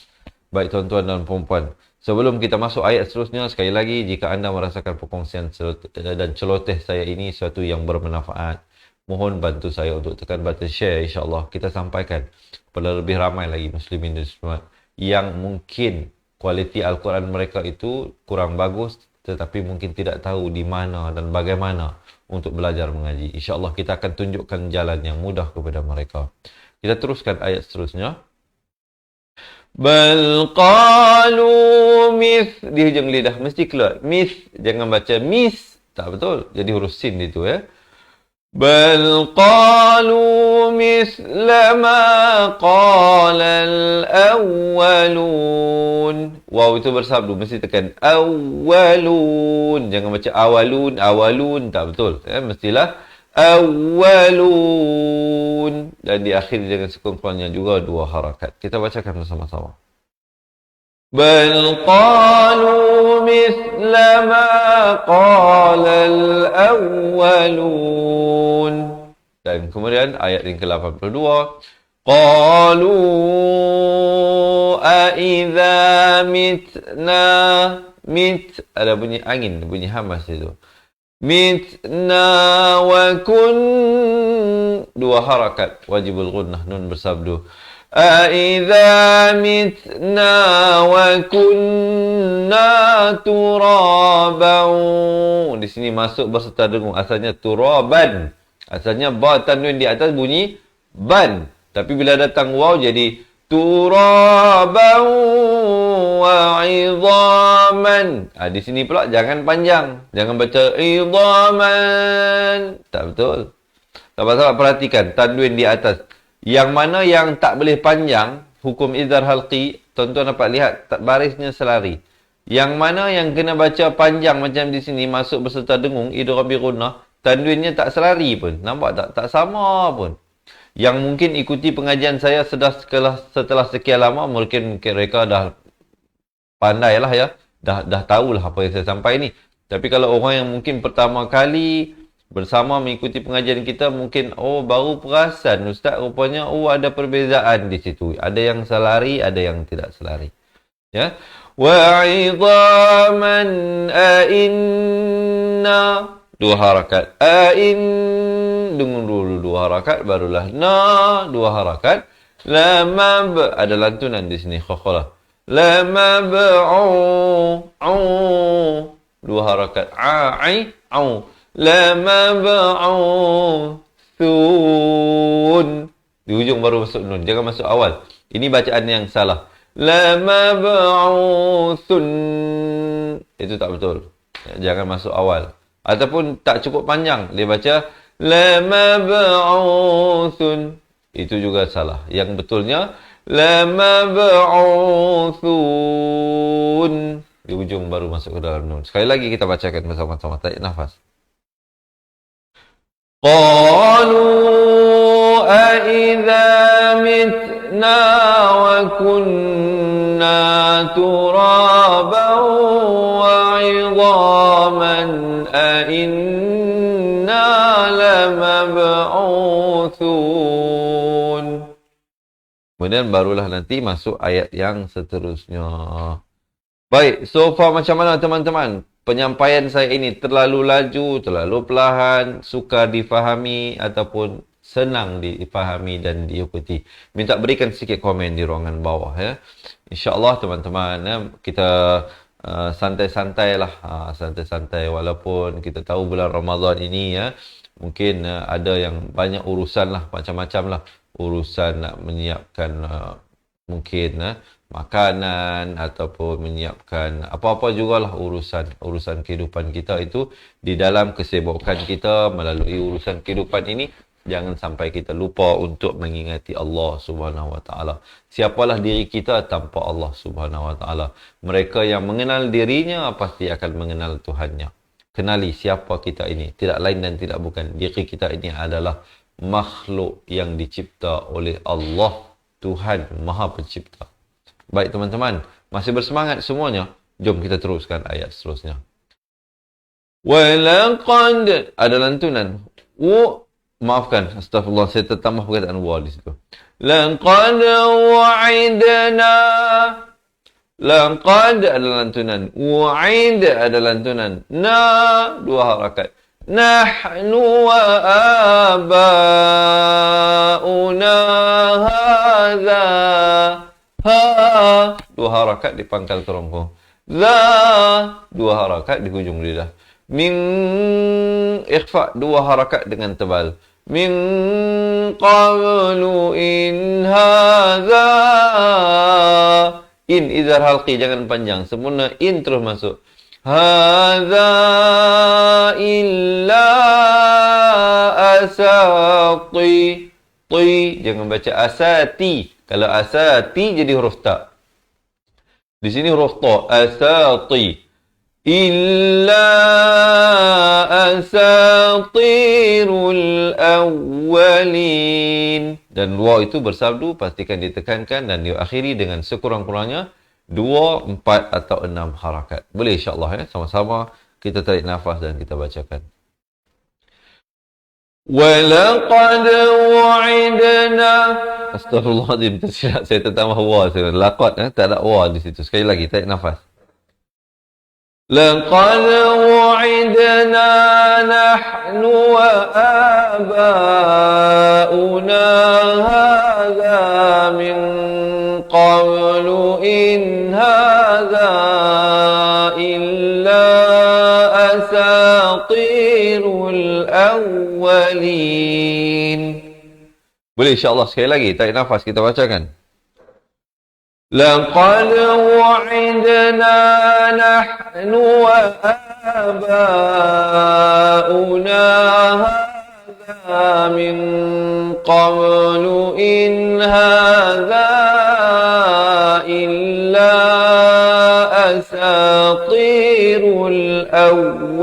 Baik tuan-tuan dan perempuan, sebelum kita masuk ayat seterusnya, sekali lagi jika anda merasakan perkongsian dan celoteh saya ini sesuatu yang bermanfaat, mohon bantu saya untuk tekan button share, insyaAllah kita sampaikan kepada lebih ramai lagi muslimin dan muslimat yang mungkin kualiti Al-Quran mereka itu kurang bagus, tetapi mungkin tidak tahu di mana dan bagaimana untuk belajar mengaji. InsyaAllah kita akan tunjukkan jalan yang mudah kepada mereka. Kita teruskan ayat seterusnya. Bal qalu mith, di hujung lidah mesti keluar mith, jangan baca mis, tak betul, jadi huruf sin itu ya. Bal qalu mithla ma qala al-awwalun. Wow, itu bersabdu, mesti tekan awwalun. Jangan baca awalun, tak betul. Mestilah awwalun. Dan diakhiri dengan sekumpulnya juga 2 harakat. Kita bacakan bersama-sama. Bal qalu mithla ma qala al-awwalun. Dan kemudian ayat yang ke-82, qalu a idza mitna, mit ada bunyi angin, bunyi hamas itu. Mitna wa kun, 2 harakat, wajibul gunnah, nun bersabdu. أَإِذَا مِتْنَا وَكُنَّا تُرَابًا. Di sini masuk berserta dengung. Asalnya turaban. Asalnya ba tanwin di atas bunyi ban. Tapi bila datang waw jadi turaban wa idhaman. Di sini pula jangan panjang. Jangan baca idhaman. Tak betul. Sahabat-sahabat perhatikan tanwin di atas. Yang mana yang tak boleh panjang, hukum izhar halqi, tuan-tuan dapat lihat barisnya selari. Yang mana yang kena baca panjang macam di sini, masuk berserta dengung, idgham bi gunnah, tanwinnya tak selari pun. Nampak tak? Tak sama pun. Yang mungkin ikuti pengajian saya setelah sekian lama, mungkin mereka dah pandai lah ya. Dah tahulah apa yang saya sampai ni. Tapi kalau orang yang mungkin pertama kali bersama mengikuti pengajian kita, mungkin baru perasan ustaz, rupanya ada perbezaan di situ. Ada yang selari, ada yang tidak selari. Ya. Wa idhaman inna, 2 harakat. Dengung dulu 2 harakat, barulah na 2 harakat. Lamab, ada lantunan di sini, khakhalah. Lamab'u, 2 harakat. Au. Lamab'uthun. Di hujung baru masuk nun. Jangan masuk awal. Ini bacaan yang salah. Lamab'uthun. Itu tak betul. Jangan masuk awal. Ataupun tak cukup panjang. Dia baca lamab'uthun. Itu juga salah. Yang betulnya lamab'uthun. Di hujung baru masuk ke dalam nun. Sekali lagi kita bacakan bersama-sama. Tarik nafas. Qalu a-idza mitna wa kunna turaban wa 'idhaman a-inna lamab'uthun. Kemudian barulah nanti masuk ayat yang seterusnya. Baik, so far macam mana teman-teman? Penyampaian saya ini terlalu laju, terlalu perlahan, sukar difahami ataupun senang dipahami dan diikuti. Minta berikan sikit komen di ruangan bawah ya. InsyaAllah teman-teman ya, kita santai-santai lah, santai-santai walaupun kita tahu bulan Ramadan ini ya, mungkin ada yang banyak urusan lah, macam-macam lah urusan nak menyiapkan mungkin makanan ataupun menyiapkan apa-apa jugalah urusan kehidupan kita itu. Di dalam kesibukan kita melalui urusan kehidupan ini, jangan sampai kita lupa untuk mengingati Allah Subhanahu Wa Taala. Siapalah diri kita tanpa Allah Subhanahu Wa Taala. Mereka yang mengenal dirinya pasti akan mengenal Tuhannya. Kenali siapa kita ini. Tidak lain dan tidak bukan. Diri kita ini adalah makhluk yang dicipta oleh Allah, Tuhan Maha Pencipta. Baik teman-teman, masih bersemangat semuanya? Jom kita teruskan ayat seterusnya. Walaqad, ada lantunan. Maafkan, astagfirullah, saya tertambah perkataan wa di situ. Laqad wa'idna. Laqad ada lantunan. Wa'id ada lantunan. Na, dua harakat. Nahnu wa aba'una hadha. Ha, dua harakat di pangkal kerongkong. Za, dua harakat di hujung lidah. Min, ikhfa, dua harakat dengan tebal. Min qablu in hadha. In, izhar halqi, jangan panjang. Sempurna, in terus masuk. Hadha illa asati. Ti, jangan baca asati. Kalau asati jadi huruf ta. Di sini huruf ta. Asati. Illa asatirul awwalin. Dan wa itu bersabdu, pastikan ditekankan dan diakhiri dengan sekurang-kurangnya 2, 4 atau 6 harakat. Boleh insyaAllah ya. Sama-sama kita tarik nafas dan kita bacakan. Walaqad wa'idna. Astaghfirullahaladzim, tersilap saya tertambah wa. Laqad tak ada wa di situ. Sekali lagi, tarik nafas. Laqad wa'idna nahnu wa aba'una hadha min qablu in hadha illa asatirul awwalin. Boleh insyaAllah sekali lagi, tarik nafas, kita bacakan. Laqad wa'idna nahnu wa aba'una hadha min qablu in hadha illa asatirul awwalin.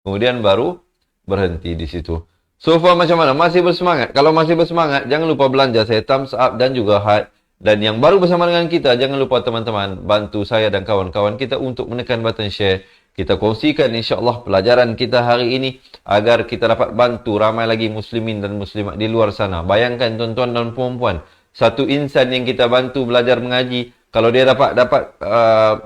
Kemudian baru berhenti di situ. So far macam mana? Masih bersemangat? Kalau masih bersemangat, jangan lupa belanja saya thumbs up dan juga heart. Dan yang baru bersama dengan kita, jangan lupa teman-teman bantu saya dan kawan-kawan kita untuk menekan button share. Kita kongsikan insyaAllah pelajaran kita hari ini agar kita dapat bantu ramai lagi muslimin dan muslimat di luar sana. Bayangkan tuan-tuan dan puan-puan, satu insan yang kita bantu belajar mengaji, kalau dia dapat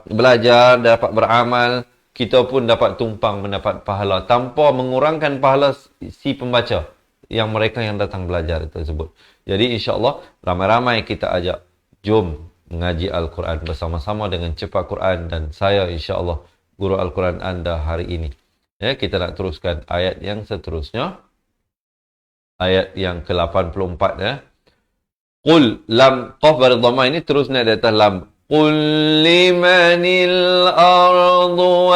belajar, dapat beramal, kita pun dapat tumpang mendapat pahala tanpa mengurangkan pahala si pembaca yang mereka yang datang belajar tersebut. Jadi insyaAllah ramai-ramai kita ajak, jom mengaji Al-Quran bersama-sama dengan Cepat Quran dan saya insyaAllah guru Al-Quran anda hari ini. Ya, kita nak teruskan ayat yang seterusnya. Ayat yang ke-84 ya. Qul lam, qaf baris dhamma ini terus naik di atas lam. Qul limanil ardu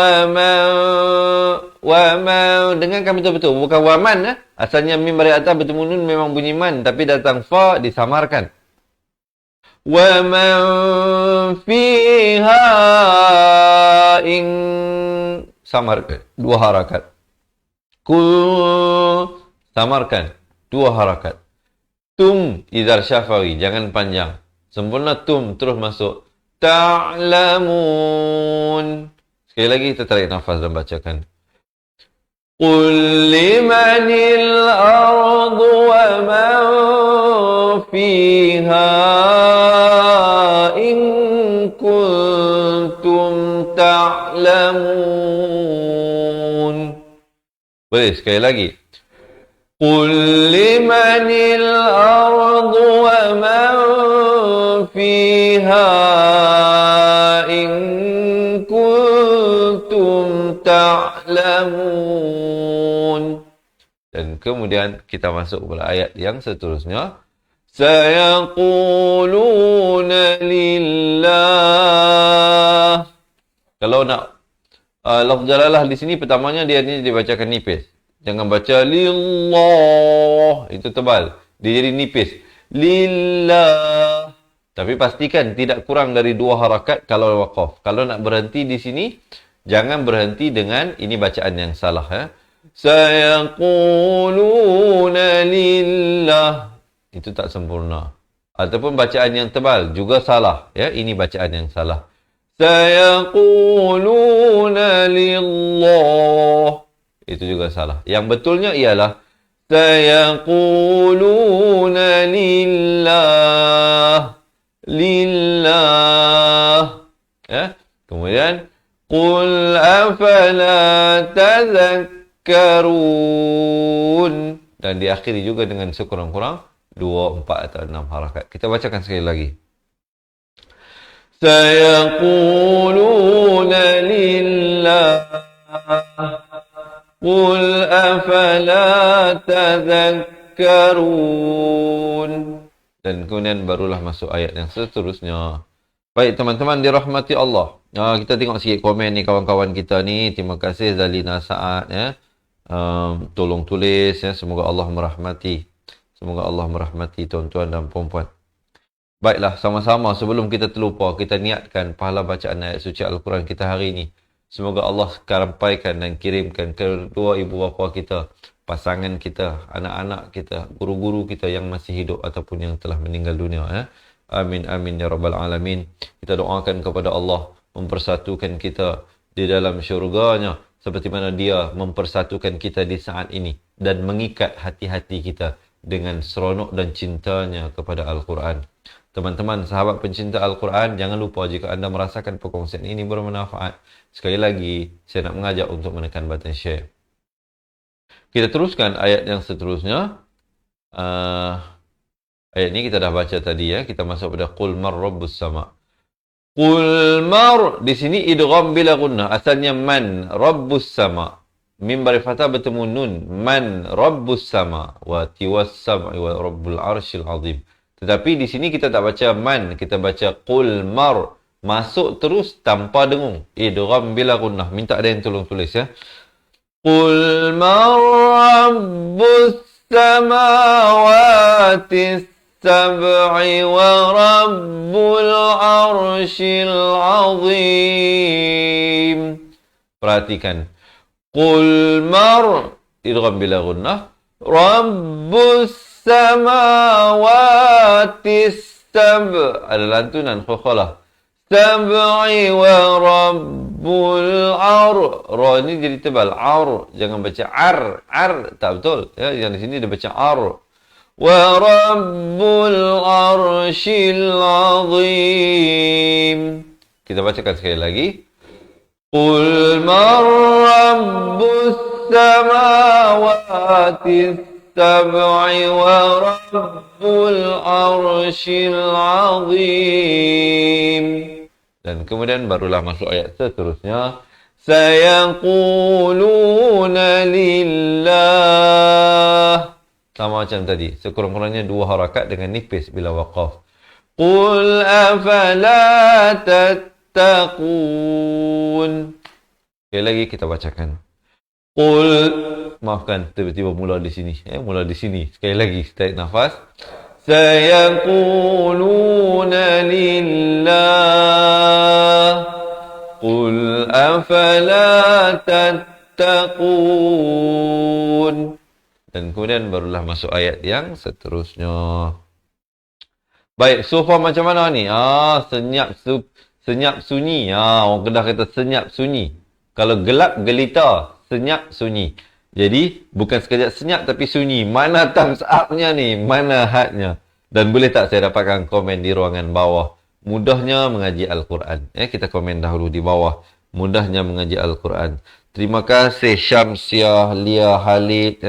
wa man. Dengarkan betul-betul. Bukan waman ya. Asalnya mim baris atas bertemu nun memang bunyi man. Tapi datang fa disamarkan. Wa man fiha in. Samarkan. 2 harakat. Qul. Samarkan. 2 harakat. Tum. Izhar syafawi. Jangan panjang. Sempurna tum. Terus masuk. Ta'lamun. Sekali lagi kita tarik nafas dan bacakan. Qul limanil ardu wa man fiha in kuntum ta'lamun. Boleh sekali lagi. قل لمن الأرض ومن فيها إن كنتم تعلمون. Dan kemudian kita masuk kepada ayat yang seterusnya. Sayaquluna lillah. Kalau nak lafz jalalah di sini pertamanya dia ni dibacakan nipis. Jangan baca lillah, itu tebal. Dia jadi nipis. Lillah. Tapi pastikan tidak kurang dari 2 harakat kalau waqaf. Kalau nak berhenti di sini, jangan berhenti dengan ini bacaan yang salah ya. Sayaquluna lillah. Itu tak sempurna. Ataupun bacaan yang tebal juga salah ya. Ini bacaan yang salah. Sayaquluna lillah. Itu juga salah. Yang betulnya ialah sayaquluna lillah. Lillah. Ya. Kemudian qul afala tadhakkarun. Dan diakhiri juga dengan sekurang-kurang 2, 4 atau 6 harakat. Kita bacakan sekali lagi. Sayaquluna lillah. Qul afala tadhakkarun. Dan kemudian barulah masuk ayat yang seterusnya. Baik teman-teman dirahmati Allah. Kita tengok sikit komen ni kawan-kawan kita ni. Terima kasih Zalina Saad ya. Tolong tulis ya. Semoga Allah merahmati. Semoga Allah merahmati tuan-tuan dan puan-puan. Baiklah sama-sama sebelum kita terlupa kita niatkan pahala bacaan ayat suci Al-Quran kita hari ini. Semoga Allah karampaikan dan kirimkan kedua ibu bapa kita, pasangan kita, anak-anak kita, guru-guru kita yang masih hidup ataupun yang telah meninggal dunia ya. Amin amin ya rabbal alamin. Kita doakan kepada Allah mempersatukan kita di dalam syurganya seperti mana Dia mempersatukan kita di saat ini dan mengikat hati-hati kita dengan seronok dan cintanya kepada Al-Quran. Teman-teman, sahabat pencinta Al-Quran, jangan lupa jika anda merasakan perkongsian ini bermanfaat. Sekali lagi, saya nak mengajak untuk menekan button share. Kita teruskan ayat yang seterusnya. Ayat ini kita dah baca tadi ya. Kita masuk pada Qul mar rabbus sama. Qul mar, di sini idgham bila gunnah. Asalnya man rabbus sama. Mim bari fathah bertemu nun. Man rabbus sama. Wa tiwas sam'i wa rabbul arshil azim. Tetapi di sini kita tak baca man, kita baca qul mar. Masuk terus tanpa dengung. Idgham bila gunnah. Minta ada yang tolong tulis ya. Qul mar rabbus samawati sab'i wa rabbul arshil azim. Perhatikan. Qul mar idgham bila gunnah. Rabbus samawati sab' ada lantunan khokhalah. Sab'i wa rabbul ar. Ra ni jadi tebal. Ar. Jangan baca ar. Ar. Tak betul. Ya, yang di sini dia baca ar. Wa rabbul arshil azim. Kita bacakan sekali lagi. Qul man rabbus samawati sab'i wa rabbul arshil azim. Dan kemudian barulah masuk ayat seterusnya. Sayaquluna lillah. Sama macam tadi. Sekurang-kurangnya 2 harakat dengan nipis bila waqaf. Qul afala tattaqun. Sekali lagi kita bacakan. Qul, maafkan tiba-tiba mula di sini. Mula di sini. Sekali lagi, tarik nafas. Sayaquluna lillah. Qul afala tattaqun. Dan kemudian barulah masuk ayat yang seterusnya. Baik, so far macam mana ni? Senyap sunyi. Orang Kedah kata senyap sunyi. Kalau gelap gelita. Senyap sunyi. Jadi bukan sekejap senyap tapi sunyi. Mana thumbs up-nya ni? Mana heart-nya? Dan boleh tak saya dapatkan komen di ruangan bawah? Mudahnya mengaji Al-Quran. Kita komen dahulu di bawah. Mudahnya mengaji Al-Quran. Terima kasih Syamsiah, Lia, Halid.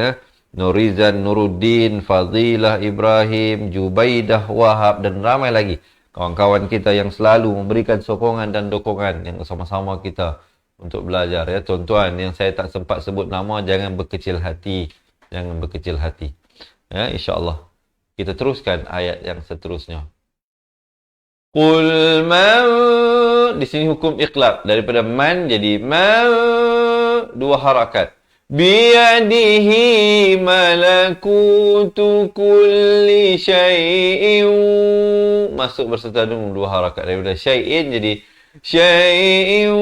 Nurizan, Nuruddin, Fadilah, Ibrahim, Jubaidah, Wahab dan ramai lagi kawan-kawan kita yang selalu memberikan sokongan dan dokongan yang sama-sama kita untuk belajar. Ya, tuan-tuan yang saya tak sempat sebut nama, jangan berkecil hati. Jangan berkecil hati. Ya, insya-Allah. Kita teruskan ayat yang seterusnya. Qul man, di sini hukum iqlab daripada man jadi man, dua harakat. Biyadihi malakutu kulli syai'in, masuk berserta dengan dua harakat daripada syai'in jadi syai'in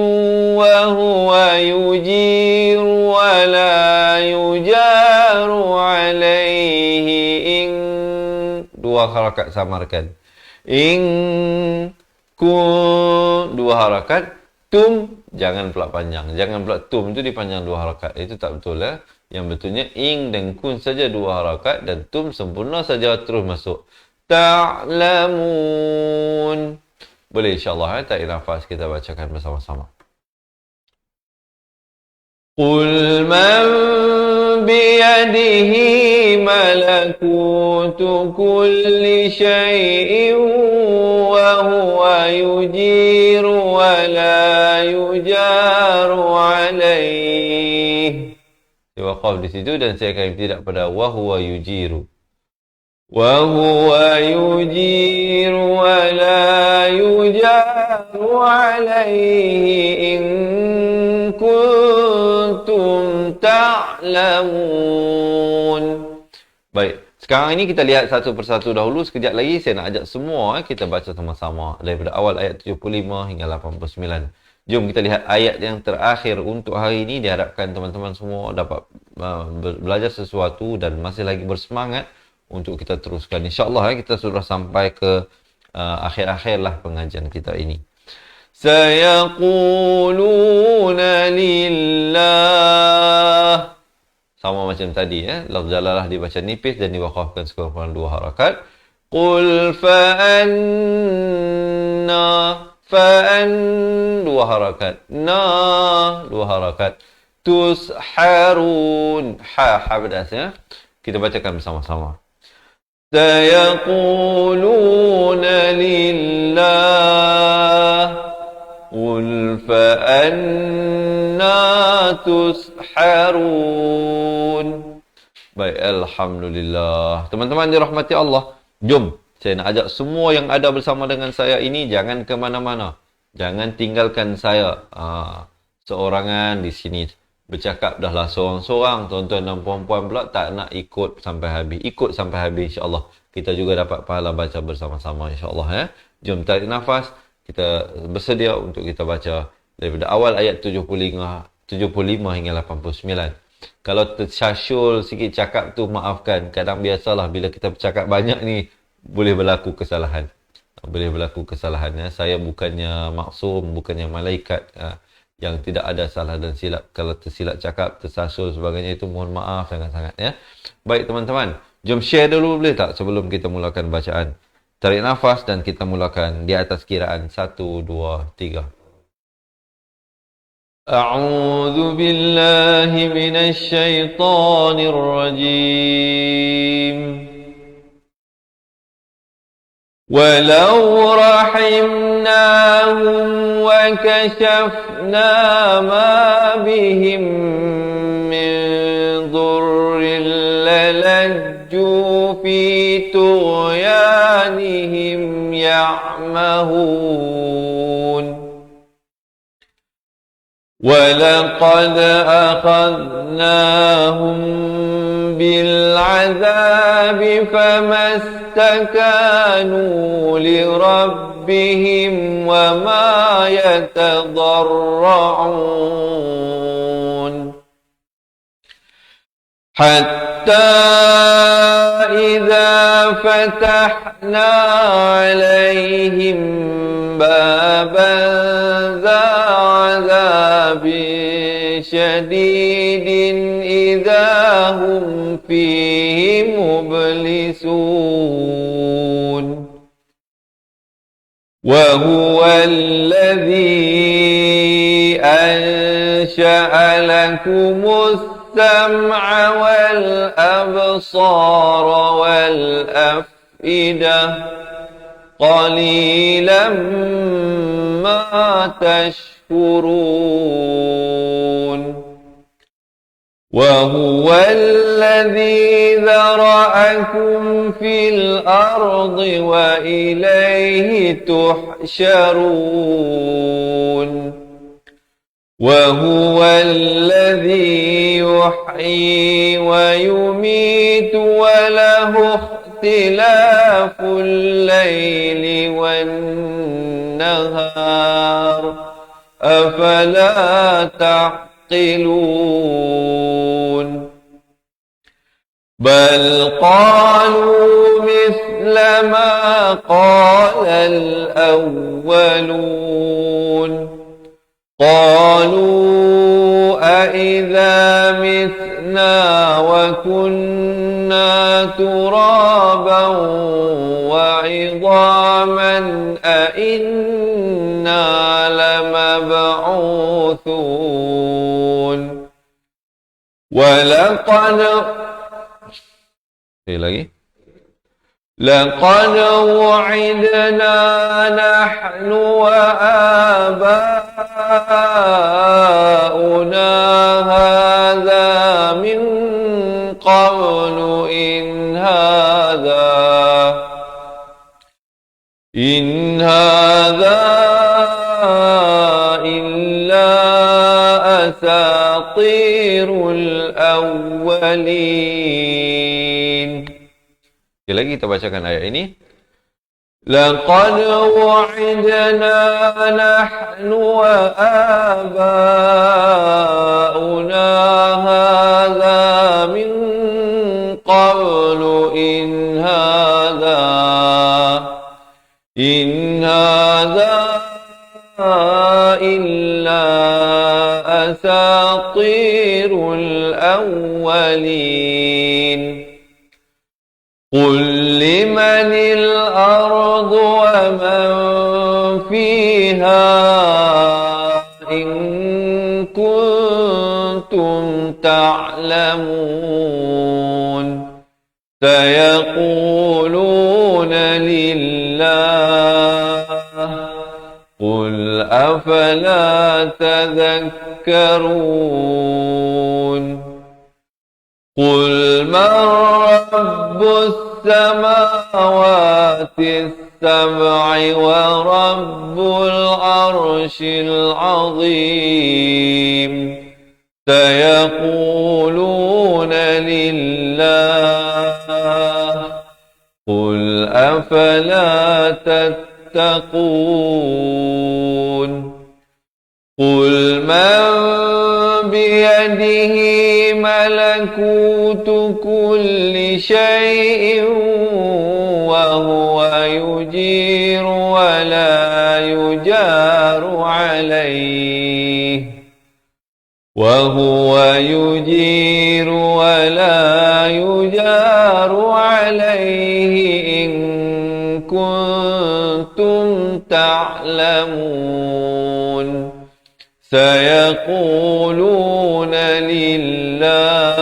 wa huwa yujiru wa la yujaru alaihi in, dua harakat samarkan. In kun, dua harakat. Tum, jangan pula panjang. Jangan pula tum itu dipanjang dua harakat. Itu tak betul ya. Yang betulnya ing dan kun saja dua harakat dan tum sempurna saja terus masuk. Ta'lamun. Boleh insya-Allah ya, tarik nafas kita bacakan bersama-sama. Qul man biyadihi malakutu kulli syai'in wa huwa yujiru wa la yujaru alaih. Waqaf di situ dan saya akan tidak pada wa huwa yujiru. Wa huwa yujiru wa la yujaru alaihi in kuntum ta'lamun. Baik, sekarang ini kita lihat satu persatu dahulu. Sekejap lagi saya nak ajak semua kita baca sama-sama daripada awal ayat 75 hingga 89. Jom kita lihat ayat yang terakhir untuk hari ini. Diharapkan teman-teman semua dapat belajar sesuatu dan masih lagi bersemangat untuk kita teruskan. InsyaAllah kita sudah sampai ke akhir-akhir lah pengajian kita ini. Sayaquluna lillah. Sama macam tadi ya. Lafz jalalah dibaca nipis dan diwakafkan sekurang-kurang dua harakat. Qul fa'anna. Fa'an, dua harakat. Na, dua harakat. Tusharun. Ha pedas ya. Kita bacakan bersama-sama. Sayaquluna lillah. Qul fa'anna tusharun. Baik, alhamdulillah. Teman-teman dirahmati Allah, jom saya nak ajak semua yang ada bersama dengan saya ini jangan ke mana-mana. Jangan tinggalkan saya seorangan di sini. Bercakap dahlah seorang-seorang, tuan-tuan dan puan-puan pula tak nak ikut sampai habis. Ikut sampai habis insya-Allah. Kita juga dapat pahala baca bersama-sama insya-Allah ya. Jom tarik nafas. Kita bersedia untuk kita baca daripada awal ayat 75 hingga 89. Kalau tersyasyul sikit cakap tu maafkan. Kadang biasalah bila kita bercakap banyak ni boleh berlaku kesalahan. Boleh berlaku kesalahan ya. Saya bukannya maksum, bukannya malaikat yang tidak ada salah dan silap. Kalau tersilap cakap, tersasul sebagainya itu mohon maaf sangat-sangat ya. Baik teman-teman, jom share dulu boleh tak sebelum kita mulakan bacaan. Tarik nafas dan kita mulakan di atas kiraan 1, 2, 3. A'udzu billahi minasy syaithanir rajim. Walau rahimnahum wa kashafna ma bihim min dhurrin lalajju fi tughyanihim ya'mahun. وَلَقَدْ أَخَذْنَاهُمْ بِالْعَذَابِ فَمَا اسْتَكَانُوا لِرَبِّهِمْ وَمَا يَتَضَرَّعُونَ حَتَّى إِذَا فَتَحْنَا عَلَيْهِمْ بَابًا ذَا عَذَابٍ شَدِيدٍ إِذَا هُمْ فِيهِ مُبْلِسُونَ وَهُوَ الَّذِي أَنشَأَ لَكُمُ السمع والأبصار والأفئدة قليلا ما تشكرون وهو الذي ذرأكم في الأرض وإليه تحشرون وهو الذي يحيي ويميت وله اختلاف الليل والنهار أفلا تعقلون بل قالوا مثل ما قال الأولون قالوا أإذا متنا وكنا ترابا وعظاما أإنا لمبعوثون لقد وعدنا نحن وآباؤنا هذا من قبل إن هذا إلا أساطير الأولين. Sekali lagi kita bacakan ayat ini. لقد وعدنا نحن وآباؤنا هذا من قبل إن هذا إلا أساطير الأولين قل لمن الأرض ومن فيها إن كنتم تعلمون سيقولون لله قل أفلا تذكرون قل من رب السماوات السبع ورب العرش العظيم سيقولون لله قل أفلا تتقون قل من بيده ملكوت كل شيء وهو يجير ولا يجار عليه إن كنتم تعلمون سيقولون لله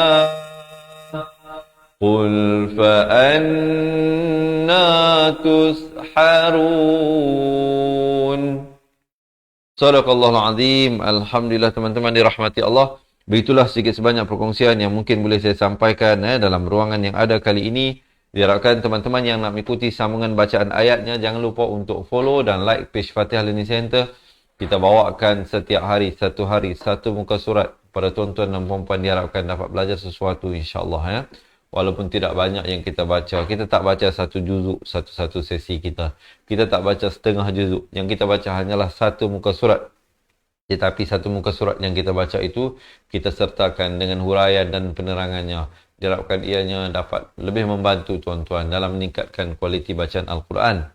قل فأنا تسحرون. Sadaqallahul Azim. Alhamdulillah teman-teman dirahmati Allah. Begitulah sedikit sebanyak perkongsian yang mungkin boleh saya sampaikan dalam ruangan yang ada kali ini. Diharapkan teman-teman yang nak mengikuti sambungan bacaan ayatnya, jangan lupa untuk follow dan like page Fatihah Learning Center. Kita bawakan setiap hari satu muka surat pada tuan-tuan dan puan-puan, diharapkan dapat belajar sesuatu insya-Allah ya. Walaupun tidak banyak yang kita baca, kita tak baca satu juzuk satu sesi kita. Kita tak baca setengah juzuk. Yang kita baca hanyalah satu muka surat. Tetapi satu muka surat yang kita baca itu kita sertakan dengan huraian dan penerangannya. Diharapkan ianya dapat lebih membantu tuan-tuan dalam meningkatkan kualiti bacaan Al-Quran.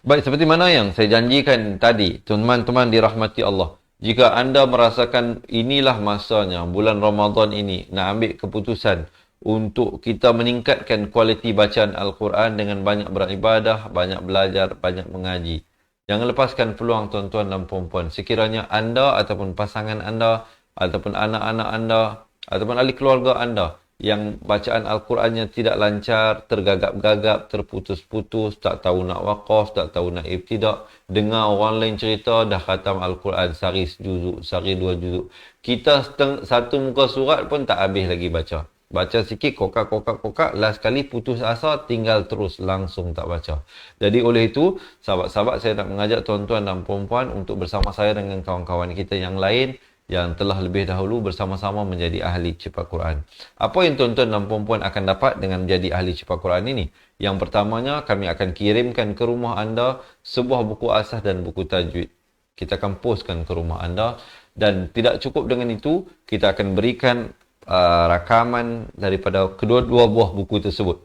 Baik, seperti mana yang saya janjikan tadi, teman-teman dirahmati Allah. Jika anda merasakan inilah masanya, bulan Ramadan ini, nak ambil keputusan untuk kita meningkatkan kualiti bacaan Al-Quran dengan banyak beribadah, banyak belajar, banyak mengaji. Jangan lepaskan peluang tuan-tuan dan puan-puan. Sekiranya anda ataupun pasangan anda, ataupun anak-anak anda, ataupun ahli keluarga anda yang bacaan Al-Qurannya tidak lancar, tergagap-gagap, terputus-putus, tak tahu nak waqaf, tak tahu nak ibtidak, dengar orang lain cerita, dah khatam Al-Quran sehari juzuk, sehari 2 juzuk. Kita satu muka surat pun tak habis lagi baca. Baca sikit, kokak, last kali putus asa, tinggal terus, langsung tak baca. Jadi oleh itu, sahabat-sahabat, saya nak mengajak tuan-tuan dan puan-puan untuk bersama saya dengan kawan-kawan kita yang lain yang telah lebih dahulu bersama-sama menjadi ahli cepat Quran. Apa yang tuan-tuan dan puan-puan akan dapat dengan menjadi ahli cepat Quran ini? Yang pertamanya, kami akan kirimkan ke rumah anda sebuah buku asas dan buku tajwid. Kita akan postkan ke rumah anda, dan tidak cukup dengan itu, kita akan berikan rakaman daripada kedua-dua buah buku tersebut.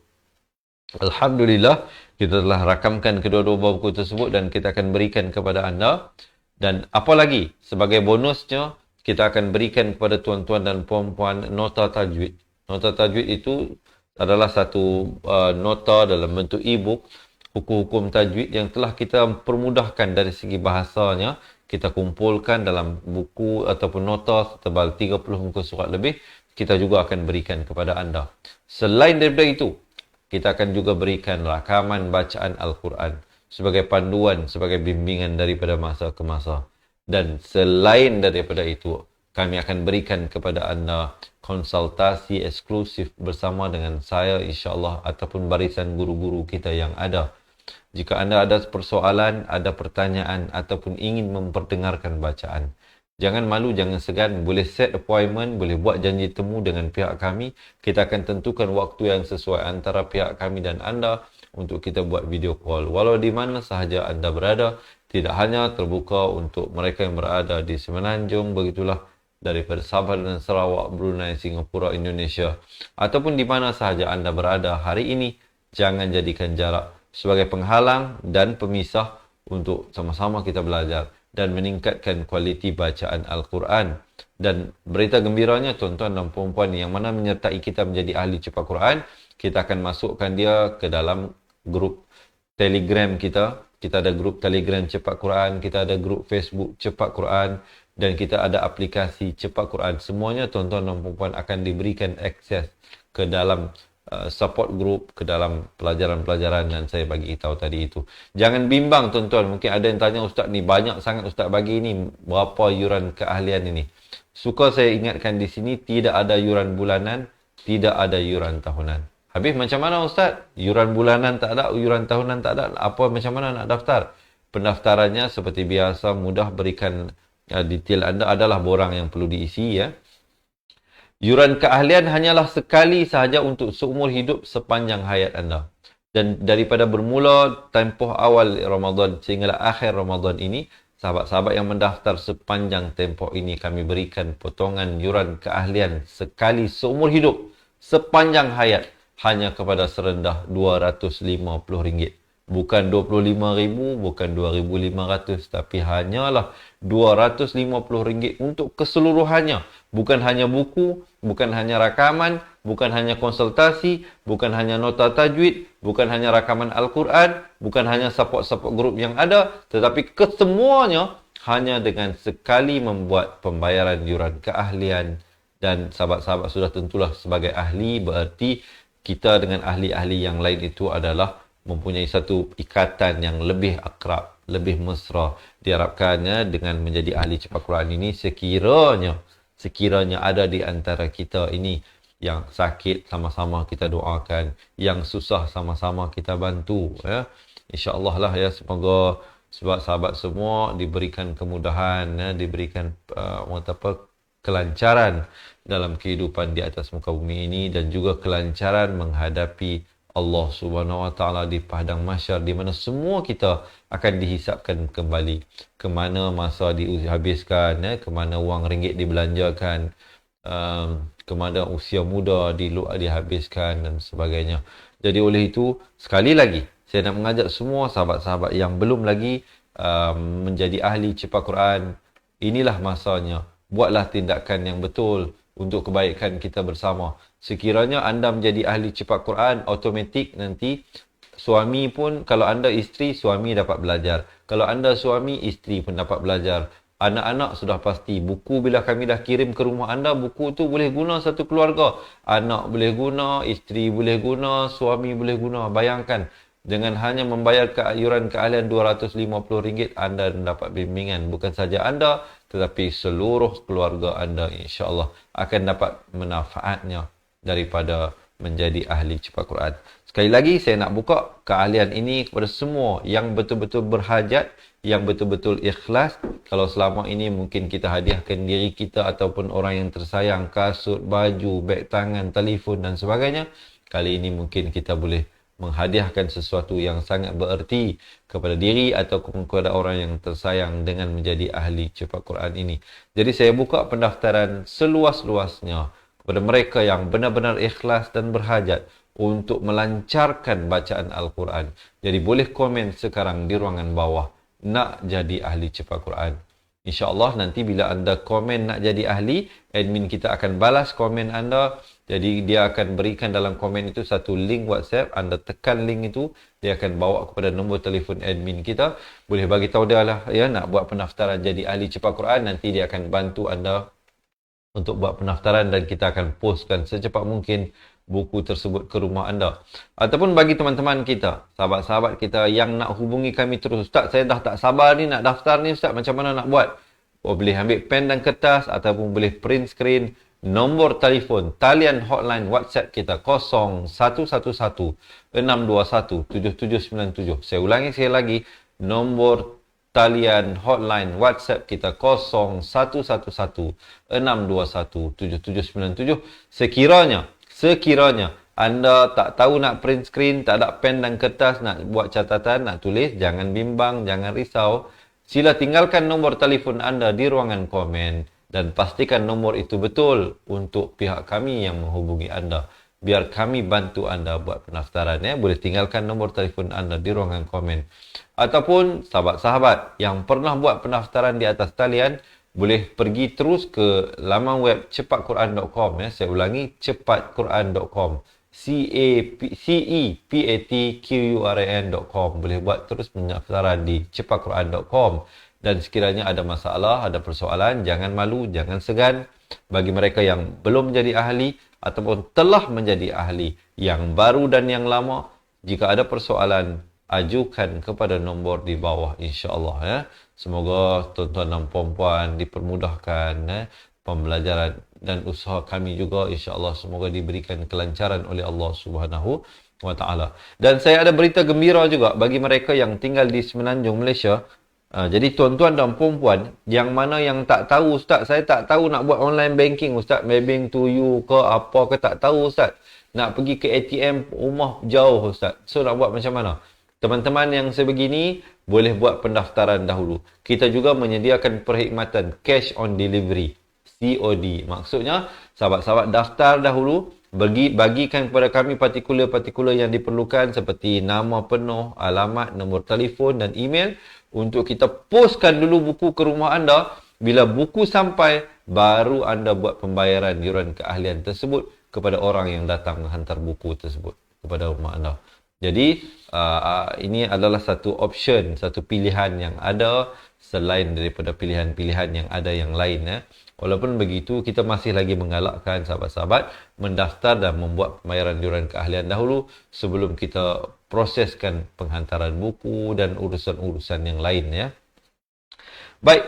Alhamdulillah, kita telah rakamkan kedua-dua buah buku tersebut dan kita akan berikan kepada anda. Dan apa lagi? Sebagai bonusnya, kita akan berikan kepada tuan-tuan dan puan-puan nota tajwid. Nota tajwid itu adalah satu nota dalam bentuk e-book, hukum-hukum tajwid yang telah kita permudahkan dari segi bahasanya. Kita kumpulkan dalam buku ataupun nota setebal 30 muka surat lebih. Kita juga akan berikan kepada anda. Selain daripada itu, kita akan juga berikan rakaman bacaan Al-Quran sebagai panduan, sebagai bimbingan daripada masa ke masa. Dan selain daripada itu, kami akan berikan kepada anda konsultasi eksklusif bersama dengan saya insya-Allah ataupun barisan guru-guru kita yang ada. Jika anda ada persoalan, ada pertanyaan ataupun ingin memperdengarkan bacaan, jangan malu, jangan segan, boleh set appointment, boleh buat janji temu dengan pihak kami. Kita akan tentukan waktu yang sesuai antara pihak kami dan anda untuk kita buat video call. Walau di mana sahaja anda berada, tidak hanya terbuka untuk mereka yang berada di Semenanjung, begitulah, daripada Sabah dan Sarawak, Brunei, Singapura, Indonesia, ataupun di mana sahaja anda berada hari ini, jangan jadikan jarak sebagai penghalang dan pemisah untuk sama-sama kita belajar dan meningkatkan kualiti bacaan Al-Quran. Dan berita gembiranya, tuan-tuan dan puan-puan yang mana menyertai kita menjadi ahli cepat Quran, kita akan masukkan dia ke dalam grup Telegram kita. Kita ada grup Telegram Cepat Quran, kita ada grup Facebook Cepat Quran, dan kita ada aplikasi Cepat Quran. Semuanya tuan-tuan dan puan-puan akan diberikan akses ke dalam support group, ke dalam pelajaran-pelajaran yang saya bagi tahu tadi itu. Jangan bimbang tuan-tuan, mungkin ada yang tanya, ustaz ni banyak sangat ustaz bagi ni, berapa yuran keahlian ini? Suka saya ingatkan di sini, tidak ada yuran bulanan, tidak ada yuran tahunan. Habis macam mana ustaz? Yuran bulanan tak ada, yuran tahunan tak ada. Apa macam mana nak daftar? Pendaftarannya seperti biasa, mudah, berikan detail anda, adalah borang yang perlu diisi ya. Yuran keahlian hanyalah sekali sahaja untuk seumur hidup sepanjang hayat anda. Dan daripada bermula tempoh awal Ramadan sehinggalah akhir Ramadan ini, sahabat-sahabat yang mendaftar sepanjang tempoh ini, kami berikan potongan yuran keahlian sekali seumur hidup sepanjang hayat hanya kepada serendah RM250. Bukan RM25,000, bukan RM2,500, tapi hanyalah RM250 untuk keseluruhannya. Bukan hanya buku, bukan hanya rakaman, bukan hanya konsultasi, bukan hanya nota tajwid, bukan hanya rakaman Al-Quran, bukan hanya support-support grup yang ada, tetapi kesemuanya hanya dengan sekali membuat pembayaran yuran keahlian. Dan sahabat-sahabat sudah tentulah sebagai ahli, berarti kita dengan ahli-ahli yang lain itu adalah mempunyai satu ikatan yang lebih akrab, lebih mesra. Diharapkannya dengan menjadi ahli cepat Quran ini, sekiranya ada di antara kita ini yang sakit, sama-sama kita doakan, yang susah sama-sama kita bantu ya. Insya-Allah lah ya, semoga sahabat-sahabat semua diberikan kemudahan ya, diberikan kelancaran dalam kehidupan di atas muka bumi ini, dan juga kelancaran menghadapi Allah Subhanahu Wa Taala di padang mahsyar, di mana semua kita akan dihisapkan kembali, ke mana masa dihabiskan ya, ke mana wang ringgit dibelanjakan, ke mana usia muda dihabiskan dan sebagainya. Jadi oleh itu, sekali lagi saya nak mengajak semua sahabat-sahabat yang belum lagi menjadi ahli cepat Quran, inilah masanya. Buatlah tindakan yang betul untuk kebaikan kita bersama. Sekiranya anda menjadi ahli cepat Quran, automatik nanti suami pun, kalau anda isteri, suami dapat belajar. Kalau anda suami, isteri pun dapat belajar. Anak-anak sudah pasti. Buku bila kami dah kirim ke rumah anda, buku tu boleh guna satu keluarga. Anak boleh guna, isteri boleh guna, suami boleh guna. Bayangkan, dengan hanya membayar iuran keahlian RM250, anda mendapat bimbingan. Bukan saja anda, tetapi seluruh keluarga anda insya-Allah akan dapat manfaatnya daripada menjadi ahli cepat Quran. Sekali lagi, saya nak buka keahlian ini kepada semua yang betul-betul berhajat, yang betul-betul ikhlas. Kalau selama ini mungkin kita hadiahkan diri kita ataupun orang yang tersayang, kasut, baju, beg tangan, telefon dan sebagainya. Kali ini mungkin kita boleh menghadiahkan sesuatu yang sangat bererti kepada diri atau kepada orang yang tersayang dengan menjadi ahli cepat Quran ini. Jadi saya buka pendaftaran seluas-luasnya kepada mereka yang benar-benar ikhlas dan berhajat untuk melancarkan bacaan Al-Quran. Jadi boleh komen sekarang di ruangan bawah, nak jadi ahli cepat Quran. InsyaAllah nanti bila anda komen nak jadi ahli, admin kita akan balas komen anda. Jadi dia akan berikan dalam komen itu satu link WhatsApp. Anda tekan link itu, dia akan bawa kepada nombor telefon admin kita. Boleh bagi tahu dia lah, ya, nak buat pendaftaran jadi ahli cepat Quran. Nanti dia akan bantu anda untuk buat pendaftaran dan kita akan postkan secepat mungkin buku tersebut ke rumah anda. Ataupun bagi teman-teman kita, sahabat-sahabat kita yang nak hubungi kami terus, Ustaz, saya dah tak sabar ni nak daftar ni Ustaz, macam mana nak buat? Boleh ambil pen dan kertas ataupun boleh print screen. Nombor telefon, talian hotline WhatsApp kita 0111-621-7797. Saya ulangi sekali lagi, nombor talian hotline WhatsApp kita 0111-621-7797. Sekiranya anda tak tahu nak print screen, tak ada pen dan kertas, nak buat catatan, nak tulis, jangan bimbang, jangan risau. Sila tinggalkan nombor telefon anda di ruangan komen dan pastikan nombor itu betul untuk pihak kami yang menghubungi anda. Biar kami bantu anda buat pendaftaran, ya. Boleh tinggalkan nombor telefon anda di ruangan komen. Ataupun sahabat-sahabat yang pernah buat pendaftaran di atas talian, boleh pergi terus ke laman web cepatquran.com, ya. Saya ulangi, cepatquran.com. cepatquran.com. Boleh buat terus pendaftaran di cepatquran.com. Dan sekiranya ada masalah, ada persoalan, jangan malu, jangan segan. Bagi mereka yang belum menjadi ahli ataupun telah menjadi ahli, yang baru dan yang lama, jika ada persoalan, ajukan kepada nombor di bawah, insya-Allah, ya. Semoga tuan-tuan dan puan-puan dipermudahkan, ya, pembelajaran dan usaha kami juga, insya-Allah semoga diberikan kelancaran oleh Allah Subhanahu wa taala. Dan saya ada berita gembira juga bagi mereka yang tinggal di Semenanjung, Malaysia. Jadi tuan-tuan dan puan-puan yang mana yang tak tahu, Ustaz, saya tak tahu nak buat online banking, Ustaz, bank to you ke apa ke, tak tahu, Ustaz. Nak pergi ke ATM rumah jauh, Ustaz. So nak buat macam mana? Teman-teman yang sebegini boleh buat pendaftaran dahulu. Kita juga menyediakan perkhidmatan cash on delivery, COD. Maksudnya sahabat-sahabat daftar dahulu, bagikan kepada kami partikular-partikular yang diperlukan seperti nama penuh, alamat, nombor telefon dan email untuk kita postkan dulu buku ke rumah anda. Bila buku sampai, baru anda buat pembayaran yuran keahlian tersebut kepada orang yang datang menghantar buku tersebut kepada rumah anda. Jadi ini adalah satu option, satu pilihan yang ada selain daripada pilihan-pilihan yang ada yang lain, ya. Walaupun begitu, kita masih lagi menggalakkan sahabat-sahabat mendaftar dan membuat pembayaran yuran keahlian dahulu sebelum kita proseskan penghantaran buku dan urusan-urusan yang lain, ya. Baik,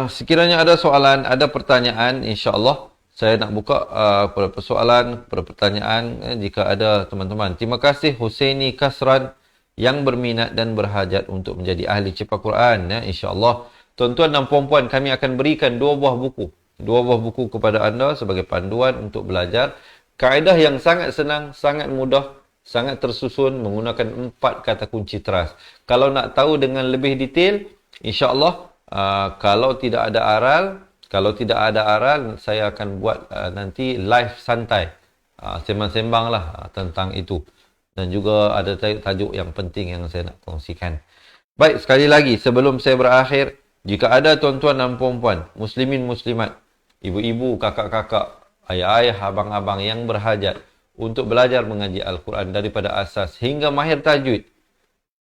sekiranya ada soalan, ada pertanyaan, insya-Allah saya nak buka kepada persoalan, kepada pertanyaan, jika ada teman-teman. Terima kasih Husaini Kasran yang berminat dan berhajat untuk menjadi ahli cepat Quran, ya. Insya-Allah tuan-tuan dan puan-puan, kami akan berikan dua buah buku kepada anda sebagai panduan untuk belajar. Kaedah yang sangat senang, sangat mudah, sangat tersusun menggunakan 4 kata kunci teras. Kalau nak tahu dengan lebih detail, insya-Allah kalau tidak ada aral, saya akan buat nanti live santai, sembang-sembang lah tentang itu. Dan juga ada tajuk yang penting yang saya nak kongsikan. Baik, sekali lagi sebelum saya berakhir, jika ada tuan-tuan dan puan-puan, muslimin muslimat, ibu-ibu, kakak-kakak, ayah-ayah, abang-abang yang berhajat untuk belajar mengaji Al-Quran daripada asas hingga mahir tajwid,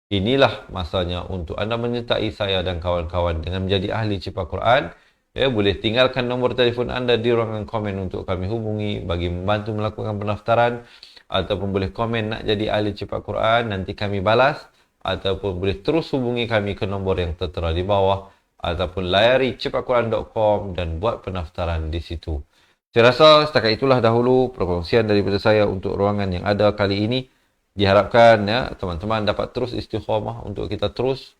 Inilah masanya untuk anda menyertai saya dan kawan-kawan dengan menjadi ahli cepat Quran. Ya, boleh tinggalkan nombor telefon anda di ruangan komen untuk kami hubungi bagi membantu melakukan pendaftaran, ataupun boleh komen nak jadi ahli cepat Quran, nanti kami balas, ataupun boleh terus hubungi kami ke nombor yang tertera di bawah, ataupun layari cepatquran.com dan buat pendaftaran di situ. Saya rasa setakat itulah dahulu perkongsian daripada saya untuk ruangan yang ada kali ini. Diharapkan ya teman-teman dapat terus istiqamah untuk kita terus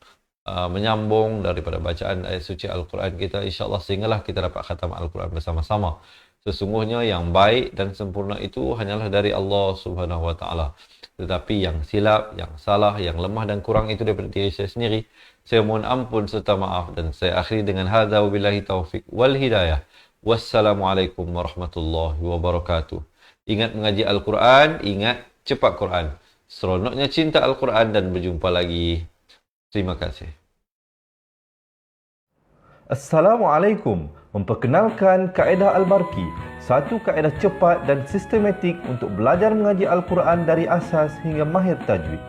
menyambung daripada bacaan ayat suci Al-Quran kita, insya-Allah, sehinggalah kita dapat khatam Al-Quran bersama-sama. Sesungguhnya yang baik dan sempurna itu hanyalah dari Allah Subhanahu wa taala. Tetapi yang silap, yang salah, yang lemah dan kurang itu daripada diri saya sendiri. Saya mohon ampun serta maaf, dan saya akhiri dengan hadza wabillahi taufik wal hidayah. Wassalamualaikum warahmatullahi wabarakatuh. Ingat mengaji Al-Quran, ingat cepat Quran. Seronoknya cinta Al-Quran, dan berjumpa lagi. Terima kasih. Assalamualaikum. Memperkenalkan kaedah Al-Barki, satu kaedah cepat dan sistematik untuk belajar mengaji Al-Quran dari asas hingga mahir tajwid.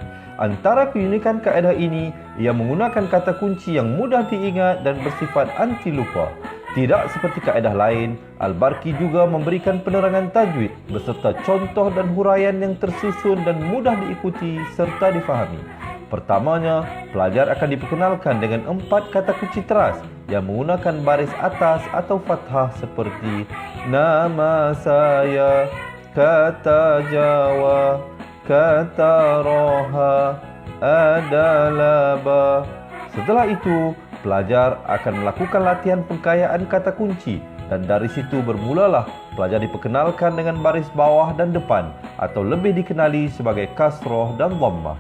Antara keunikan kaedah ini, ia menggunakan kata kunci yang mudah diingat dan bersifat anti lupa. Tidak seperti kaedah lain, Al-Barki juga memberikan penerangan tajwid beserta contoh dan huraian yang tersusun dan mudah diikuti serta difahami. Pertamanya, pelajar akan diperkenalkan dengan 4 kata kunci teras yang menggunakan baris atas atau fathah seperti nama saya, kata Jawa, kata Roha, adalah ba. Setelah itu, pelajar akan melakukan latihan pengkayaan kata kunci, dan dari situ bermulalah pelajar diperkenalkan dengan baris bawah dan depan, atau lebih dikenali sebagai kasroh dan dhammah.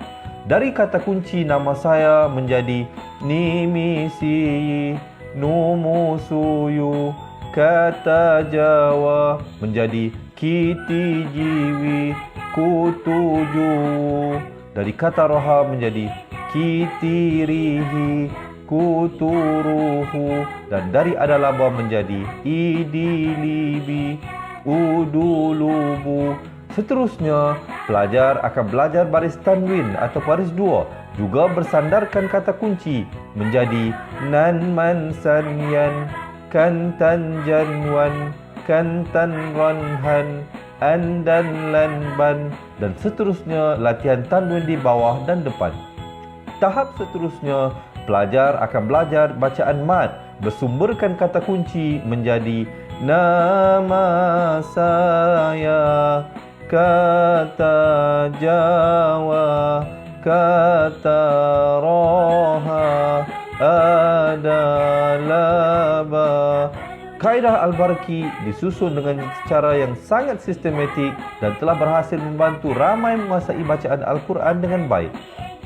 Dari kata kunci nama saya menjadi nimisi, numusuyu. Kata Jawa menjadi kiti jiwi, kutuju. Dari kata roha menjadi kitirihi, kuturuhu. Dan dari adalaba menjadi idilibi, udulubu. Seterusnya, pelajar akan belajar baris tanwin atau baris dua, juga bersandarkan kata kunci menjadi nan man san yan, kan tan jan wan, kan tan ran han, an dan lan ban, dan seterusnya latihan tanwin di bawah dan depan. Tahap seterusnya, pelajar akan belajar bacaan mad, bersumberkan kata kunci menjadi nama saya, kata Jawa, kata Roha, adalah ba. Kaedah Al-Barki disusun dengan cara yang sangat sistematik dan telah berhasil membantu ramai menguasai bacaan Al-Quran dengan baik.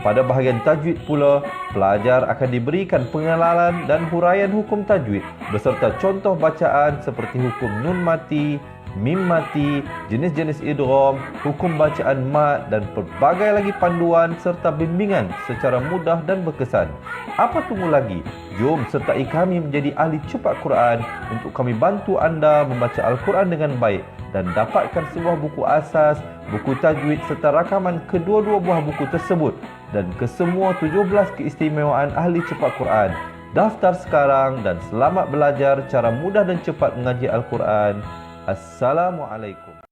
Pada bahagian tajwid pula, pelajar akan diberikan pengenalan dan huraian hukum tajwid beserta contoh bacaan seperti hukum nun mati, mim mati, jenis-jenis idgham, hukum bacaan mad, dan pelbagai lagi panduan serta bimbingan secara mudah dan berkesan. Apa tunggu lagi? Jom sertai kami menjadi ahli cepat Quran untuk kami bantu anda membaca Al-Quran dengan baik dan dapatkan sebuah buku asas, buku tajwid serta rakaman kedua-dua buah buku tersebut dan kesemua 17 keistimewaan ahli cepat Quran. Daftar sekarang dan selamat belajar cara mudah dan cepat mengaji Al-Quran. Assalamualaikum.